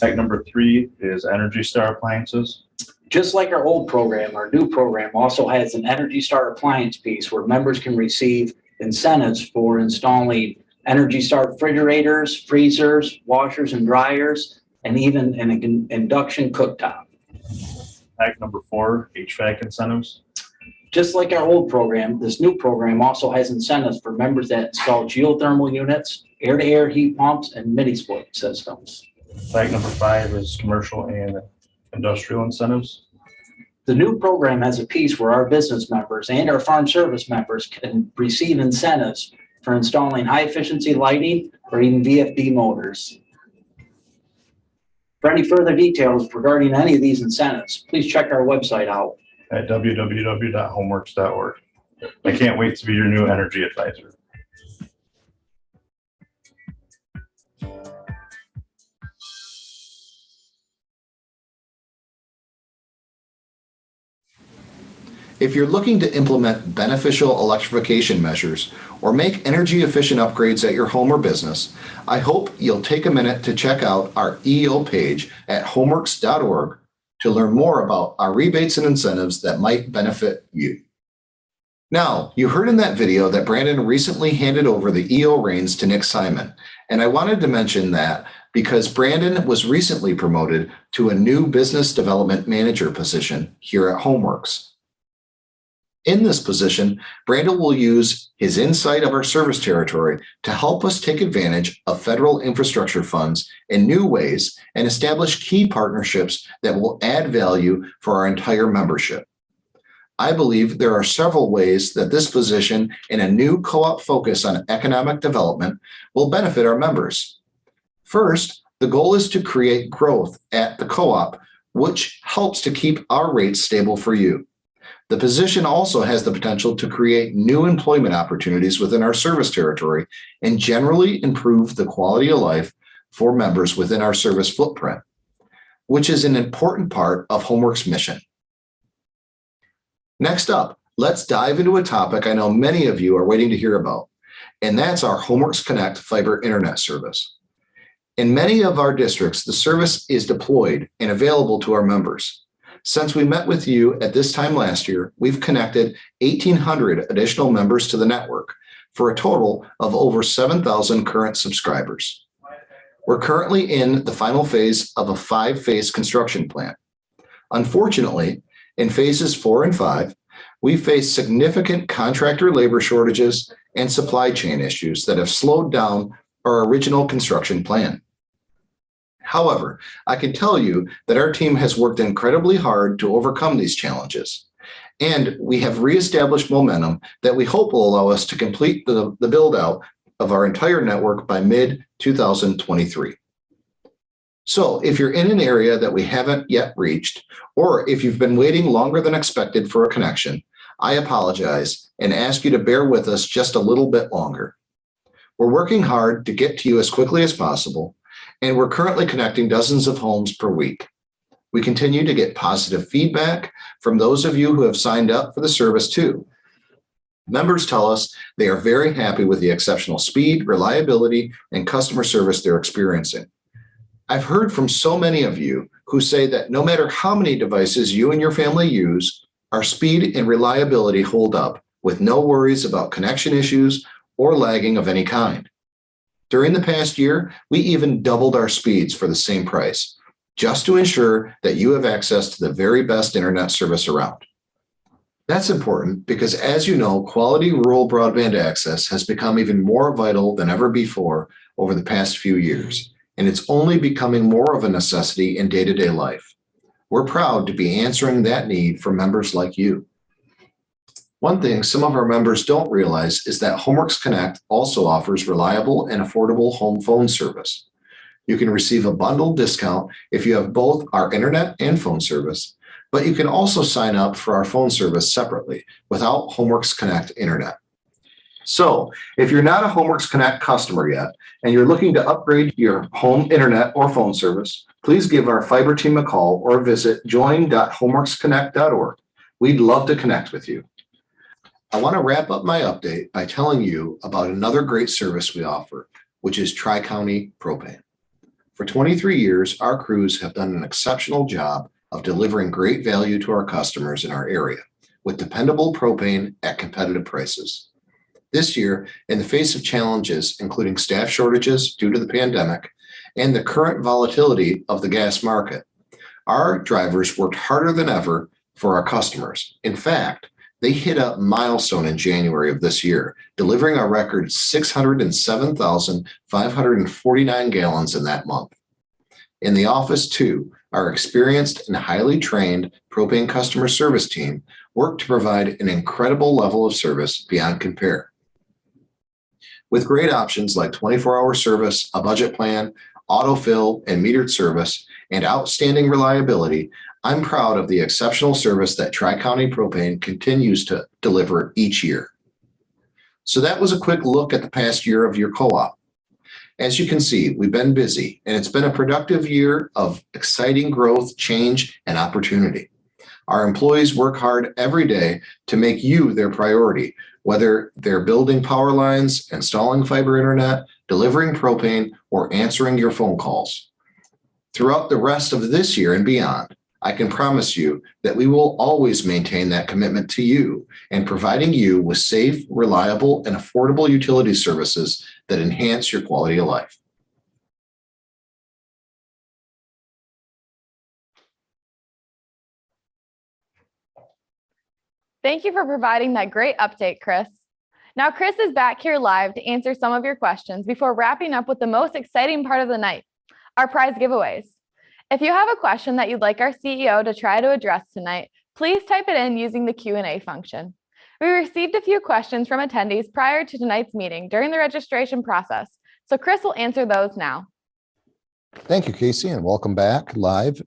Fact number 3 is Energy Star appliances. Just like our old program, our new program also has an Energy Star appliance piece where members can receive incentives for installing Energy Star refrigerators, freezers, washers and dryers, and even an induction cooktop. Fact number 4, HVAC incentives. Just like our old program, this new program also has incentives for members that install geothermal units, air-to-air heat pumps, and mini-split systems. Fact number 5 is commercial and industrial incentives. The new program has a piece where our business members and our farm service members can receive incentives for installing high-efficiency lighting or even VFD motors. For any further details regarding any of these incentives, please check our website out at www.homeworks.org. I can't wait to be your new energy advisor. If you're looking to implement beneficial electrification measures or make energy efficient upgrades at your home or business, I hope you'll take a minute to check out our EO page at homeworks.org to learn more about our rebates and incentives that might benefit you. Now, you heard in that video that Brandon recently handed over the EO reins to Nick Simon, and I wanted to mention that because Brandon was recently promoted to a new business development manager position here at HomeWorks. In this position, Brandon will use his insight of our service territory to help us take advantage of federal infrastructure funds in new ways and establish key partnerships that will add value for our entire membership. I believe there are several ways that this position and a new co-op focus on economic development will benefit our members. First, the goal is to create growth at the co-op, which helps to keep our rates stable for you. The position also has the potential to create new employment opportunities within our service territory and generally improve the quality of life for members within our service footprint, which is an important part of HomeWorks' mission. Next up, let's dive into a topic I know many of you are waiting to hear about, and that's our HomeWorks Connect fiber internet service. In many of our districts, the service is deployed and available to our members. Since we met with you at this time last year, we've connected 1,800 additional members to the network for a total of over 7,000 current subscribers. We're currently in the final phase of a 5-phase construction plan. Unfortunately, in phases 4 and 5, we face significant contractor labor shortages and supply chain issues that have slowed down our original construction plan. However, I can tell you that our team has worked incredibly hard to overcome these challenges, and we have reestablished momentum that we hope will allow us to complete the build out of our entire network by mid-2023. So if you're in an area that we haven't yet reached, or if you've been waiting longer than expected for a connection, I apologize and ask you to bear with us just a little bit longer. We're working hard to get to you as quickly as possible, and we're currently connecting dozens of homes per week. We continue to get positive feedback from those of you who have signed up for the service too. Members tell us they are very happy with the exceptional speed, reliability, and customer service they're experiencing. I've heard from so many of you who say that no matter how many devices you and your family use, our speed and reliability hold up with no worries about connection issues or lagging of any kind. During the past year, we even doubled our speeds for the same price, just to ensure that you have access to the very best internet service around. That's important because, as you know, quality rural broadband access has become even more vital than ever before over the past few years, and it's only becoming more of a necessity in day-to-day life. We're proud to be answering that need for members like you. One thing some of our members don't realize is that HomeWorks Connect also offers reliable and affordable home phone service. You can receive a bundled discount if you have both our internet and phone service, but you can also sign up for our phone service separately without HomeWorks Connect internet. So if you're not a HomeWorks Connect customer yet, and you're looking to upgrade your home internet or phone service, please give our fiber team a call or visit join.homeworksconnect.org. We'd love to connect with you. I want to wrap up my update by telling you about another great service we offer, which is Tri-County Propane. For 23 years, our crews have done an exceptional job of delivering great value to our customers in our area with dependable propane at competitive prices. This year, in the face of challenges, including staff shortages due to the pandemic and the current volatility of the gas market, our drivers worked harder than ever for our customers. In fact, they hit a milestone in January of this year, delivering a record 607,549 gallons in that month. In the office, too, our experienced and highly trained propane customer service team worked to provide an incredible level of service beyond compare. With great options like 24-hour service, a budget plan, autofill, and metered service, and outstanding reliability, I'm proud of the exceptional service that Tri-County Propane continues to deliver each year. So that was a quick look at the past year of your co-op. As you can see, we've been busy, and it's been a productive year of exciting growth, change, and opportunity. Our employees work hard every day to make you their priority, whether they're building power lines, installing fiber internet, delivering propane, or answering your phone calls. Throughout the rest of this year and beyond, I can promise you that we will always maintain that commitment to you and providing you with safe, reliable, and affordable utility services that enhance your quality of life. Thank you for providing that great update, Chris. Now, Chris is back here live to answer some of your questions before wrapping up with the most exciting part of the night, our prize giveaways. If you have a question that you'd like our CEO to try to address tonight, please type it in using the Q&A function. We received a few questions from attendees prior to tonight's meeting during the registration process, so Chris will answer those now. Thank you, Casey, and welcome back live.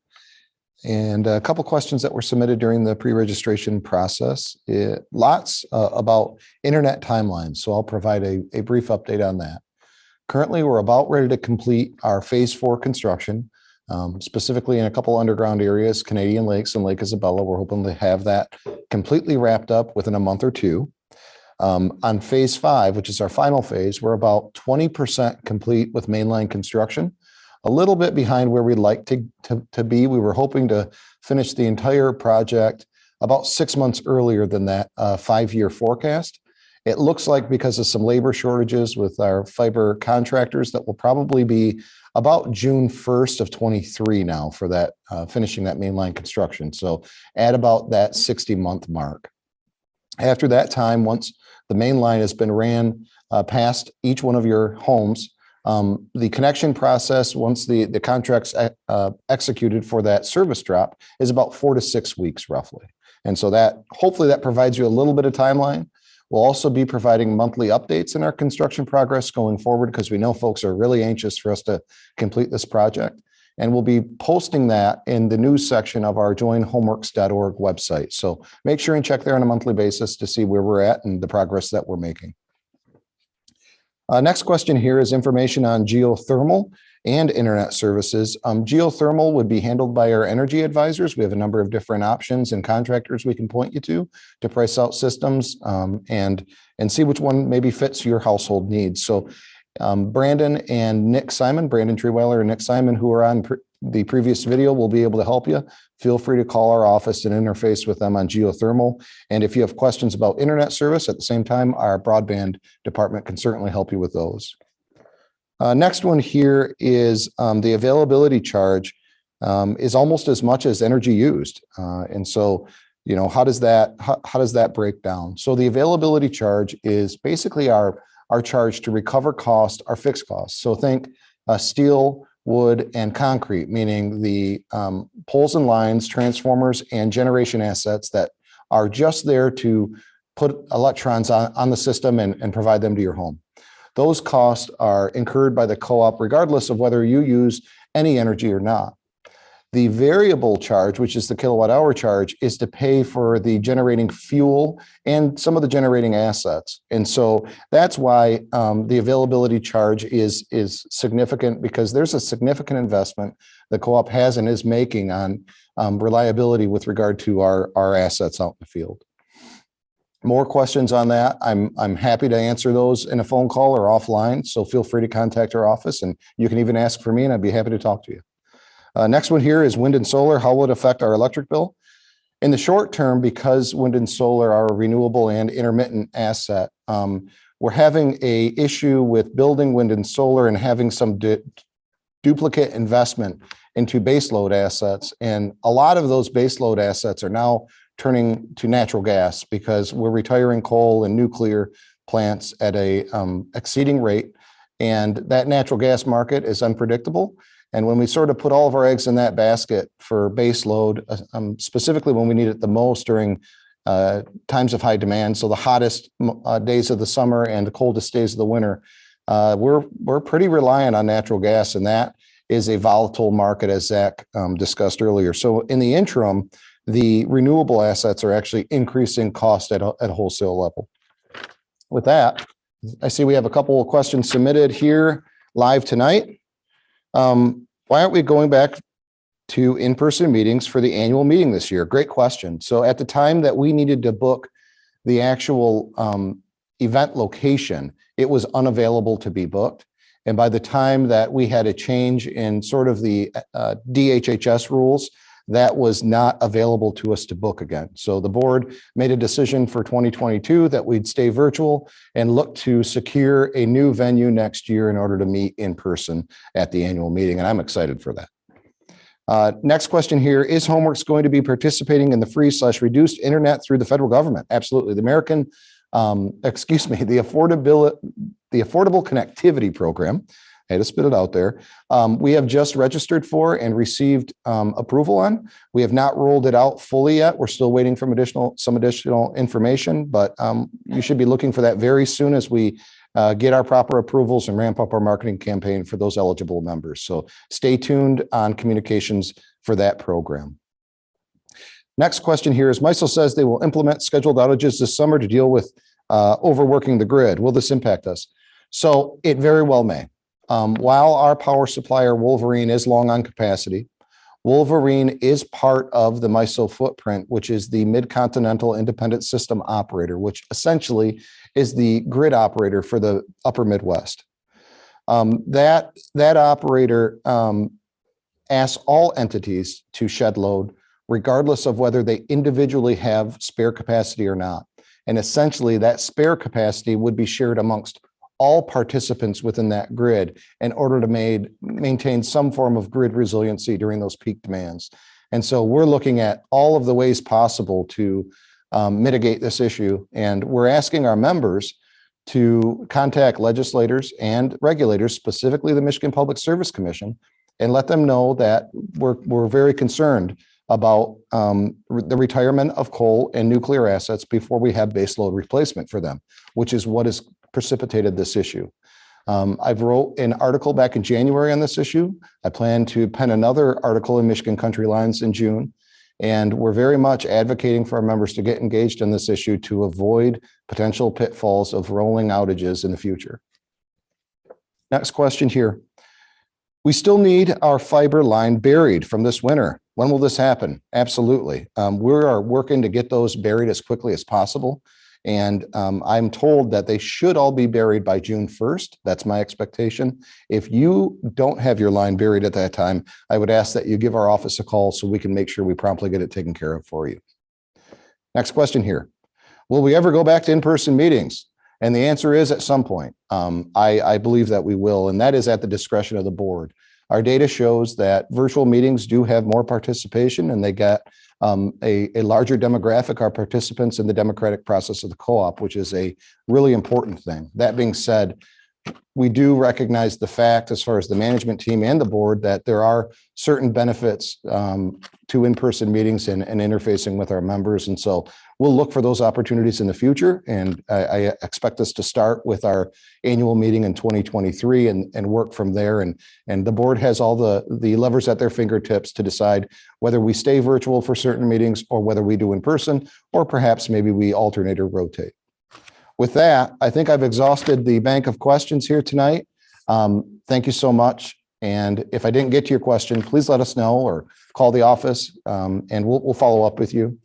And a couple questions that were submitted during the pre-registration process. Lots about internet timelines, so I'll provide a brief update on that. Currently, we're about ready to complete our phase 4 construction. Specifically in a couple underground areas, Canadian Lakes and Lake Isabella. We're hoping to have that completely wrapped up within a month or two. On phase 5, which is our final phase, we're about 20% complete with mainline construction, a little bit behind where we'd like to be. We were hoping to finish the entire project about 6 months earlier than that 5-year forecast. It looks like because of some labor shortages with our fiber contractors that will probably be about June 1st of 23 now for that, finishing that mainline construction. So at about that 60-month mark. After that time, once the main line has been ran past each one of your homes, the connection process, once the contract's executed for that service drop, is about 4 to 6 weeks roughly. And so that hopefully that provides you a little bit of timeline. We'll also be providing monthly updates in our construction progress going forward because we know folks are really anxious for us to complete this project. And we'll be posting that in the news section of our joinhomeworks.org website. So make sure and check there on a monthly basis to see where we're at and the progress that we're making. Next question here is information on geothermal and internet services. Geothermal would be handled by our energy advisors. We have a number of different options and contractors we can point you to price out systems and see which one maybe fits your household needs. So Brandon and Nick Simon, Brandon Treeweiler and Nick Simon, who are on the previous video, will be able to help you. Feel free to call our office and interface with them on geothermal. And if you have questions about internet service at the same time, our broadband department can certainly help you with those. Next one here is the availability charge is almost as much as energy used. And so, you know, how does that break down? So the availability charge is basically our charge to recover cost, our fixed costs. So think steel, wood, and concrete, meaning the poles and lines, transformers, and generation assets that are just there to put electrons on the system and provide them to your home. Those costs are incurred by the co-op regardless of whether you use any energy or not. The variable charge, which is the kilowatt hour charge, is to pay for the generating fuel and some of the generating assets. And so that's why the availability charge is significant, because there's a significant investment the co-op has and is making on reliability with regard to our assets out in the field. More questions on that, I'm happy to answer those in a phone call or offline. So feel free to contact our office, and you can even ask for me and I'd be happy to talk to you. Next one here is wind and solar. How will it affect our electric bill? In the short term, because wind and solar are a renewable and intermittent asset, we're having an issue with building wind and solar and having some duplicate investment into baseload assets. And a lot of those baseload assets are now turning to natural gas because we're retiring coal and nuclear plants at a exceeding rate. And that natural gas market is unpredictable. And when we sort of put all of our eggs in that basket for base load, specifically when we need it the most during times of high demand, so the hottest days of the summer and the coldest days of the winter, we're pretty reliant on natural gas, and that is a volatile market, as Zach discussed earlier. So in the interim, the renewable assets are actually increasing cost at a wholesale level. With that, I see we have a couple of questions submitted here live tonight. Why aren't we going back to in-person meetings for the annual meeting this year? Great question. So at the time that we needed to book the actual event location, it was unavailable to be booked. And by the time that we had a change in sort of the DHHS rules, that was not available to us to book again. So the board made a decision for 2022 that we'd stay virtual and look to secure a new venue next year in order to meet in person at the annual meeting. And I'm excited for that. Next question here, is Homeworks going to be participating in the free/reduced internet through the federal government? Absolutely. The Affordable Connectivity Program, I had to spit it out there. We have just registered for and received approval on. We have not rolled it out fully yet. We're still waiting for some additional information, but you should be looking for that very soon as we get our proper approvals and ramp up our marketing campaign for those eligible members. So stay tuned on communications for that program. Next question here is, MISO says they will implement scheduled outages this summer to deal with overworking the grid. Will this impact us? So it very well may. While our power supplier, Wolverine, is long on capacity, Wolverine is part of the MISO footprint, which is the Mid-Continental Independent System Operator, which essentially is the grid operator for the upper Midwest. That operator asks all entities to shed load, regardless of whether they individually have spare capacity or not. And essentially that spare capacity would be shared amongst all participants within that grid in order to maintain some form of grid resiliency during those peak demands. And so we're looking at all of the ways possible to mitigate this issue. And we're asking our members to contact legislators and regulators, specifically the Michigan Public Service Commission, and let them know that we're very concerned about the retirement of coal and nuclear assets before we have baseload replacement for them, which is what has precipitated this issue. I've wrote an article back in January on this issue. I plan to pen another article in Michigan Country Lines in June. And we're very much advocating for our members to get engaged in this issue to avoid potential pitfalls of rolling outages in the future. Next question here. We still need our fiber line buried from this winter. When will this happen? Absolutely. We are working to get those buried as quickly as possible. And I'm told that they should all be buried by June 1st. That's my expectation. If you don't have your line buried at that time, I would ask that you give our office a call so we can make sure we promptly get it taken care of for you. Next question here. Will we ever go back to in-person meetings? And the answer is at some point. I believe that we will, and that is at the discretion of the board. Our data shows that virtual meetings do have more participation and they get a larger demographic are participants in the democratic process of the co-op, which is a really important thing. That being said, we do recognize the fact, as far as the management team and the board, that there are certain benefits to in-person meetings and interfacing with our members. And so we'll look for those opportunities in the future. And I expect us to start with our annual meeting in 2023 and work from there. And the board has all the levers at their fingertips to decide whether we stay virtual for certain meetings or whether we do in person, or perhaps maybe we alternate or rotate. With that, I think I've exhausted the bank of questions here tonight. Thank you so much. And if I didn't get to your question, please let us know or call the office and we'll follow up with you.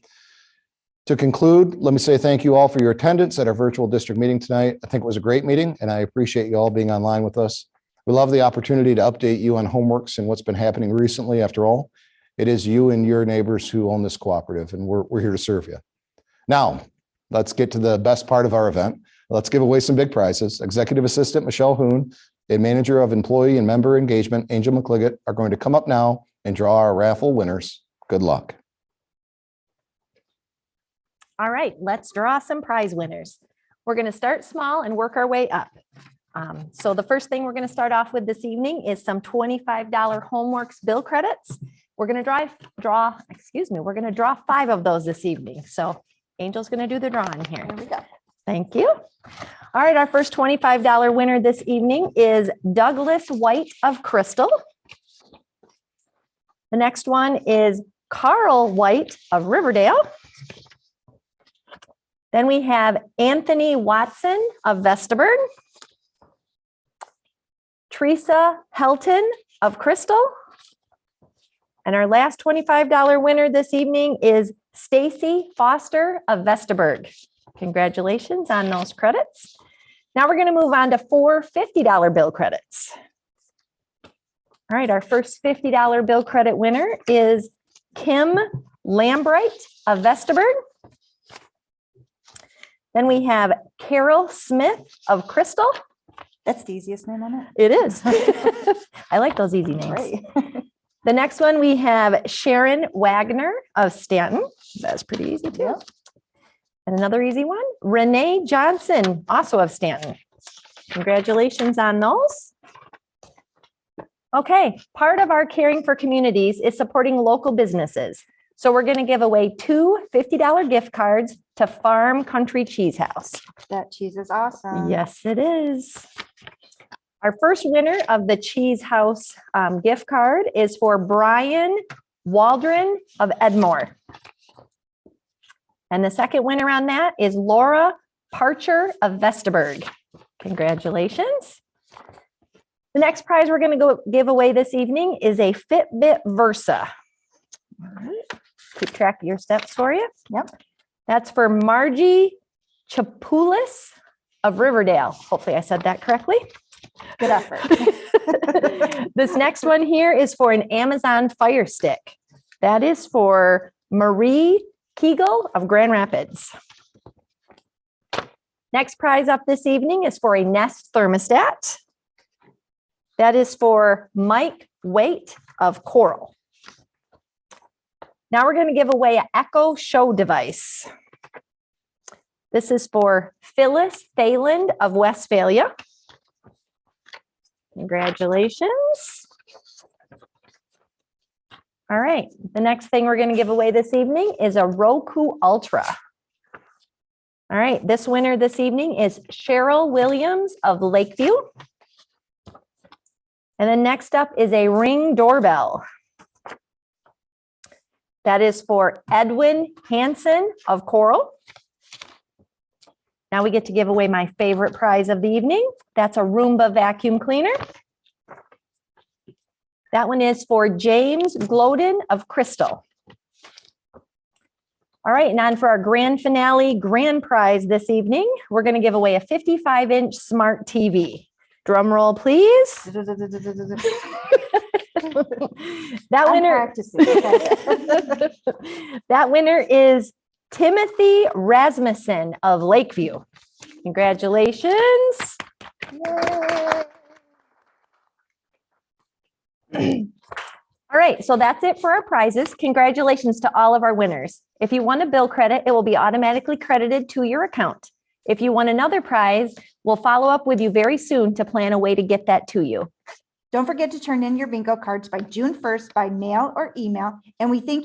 To conclude, let me say thank you all for your attendance at our virtual district meeting tonight. I think it was a great meeting and I appreciate you all being online with us. We love the opportunity to update you on Homeworks and what's been happening recently. After all, it is you and your neighbors who own this cooperative, and we're here to serve you. Now, let's get to the best part of our event. Let's give away some big prizes. Executive Assistant Michelle Hoon and Manager of Employee and Member Engagement, Angel McCliggett, are going to come up now and draw our raffle winners. Good luck. All right, let's draw some prize winners. We're going to start small and work our way up. So the first thing we're going to start off with this evening is some $25 Homeworks bill credits. We're going to we're going to draw 5 of those this evening. So Angel's going to do the drawing here. Here we go. Thank you. All right, our first $25 winner this evening is Douglas White of Crystal. The next one is Carl White of Riverdale. Then we have Anthony Watson of Vestaburg. Teresa Helton of Crystal. And our last $25 winner this evening is Stacy Foster of Vestaburg. Congratulations on those credits. Now we're going to move on to 4 $50 bill credits. All right, our first $50 bill credit winner is Kim Lambright of Vestaburg. Then we have Carol Smith of Crystal. That's the easiest name on it. It is. I like those easy names. Right. The next one, we have Sharon Wagner of Stanton. That's pretty easy too. Yep. And another easy one, Renee Johnson, also of Stanton. Congratulations on those. Okay, part of our caring for communities is supporting local businesses. So we're going to give away 2 $50 gift cards to Farm Country Cheese House. That cheese is awesome. Yes, it is. Our first winner of the Cheese House gift card is for Brian Waldron of Edmore. And the second winner on that is Laura Parcher of Vestaburg. Congratulations. The next prize we're going to give away this evening is a Fitbit Versa. All right. Keep track of your steps for you. Yep. That's for Margie Chapoulis of Riverdale. Hopefully I said that correctly. Good effort. This next one here is for an Amazon Fire Stick. That is for Marie Kegel of Grand Rapids. Next prize up this evening is for a Nest thermostat. That is for Mike Waite of Coral. Now we're going to give away an Echo Show device. This is for Phyllis Thayland of Westphalia. Congratulations. All right, the next thing we're going to give away this evening is a Roku Ultra. All right, this winner this evening is Cheryl Williams of Lakeview. And then next up is a Ring doorbell. That is for Edwin Hansen of Coral. Now we get to give away my favorite prize of the evening. That's a Roomba vacuum cleaner. That one is for James Gloden of Crystal. All right, and on for our grand finale grand prize this evening, we're going to give away a 55-inch smart TV. Drum roll, please. That winner, that winner is Timothy Rasmussen of Lakeview. Congratulations. All right, so that's it for our prizes. Congratulations to all of our winners. If you won a bill credit, it will be automatically credited to your account. If you won another prize, we'll follow up with you very soon to plan a way to get that to you. Don't forget to turn in your bingo cards by June 1st by mail or email, and we thank you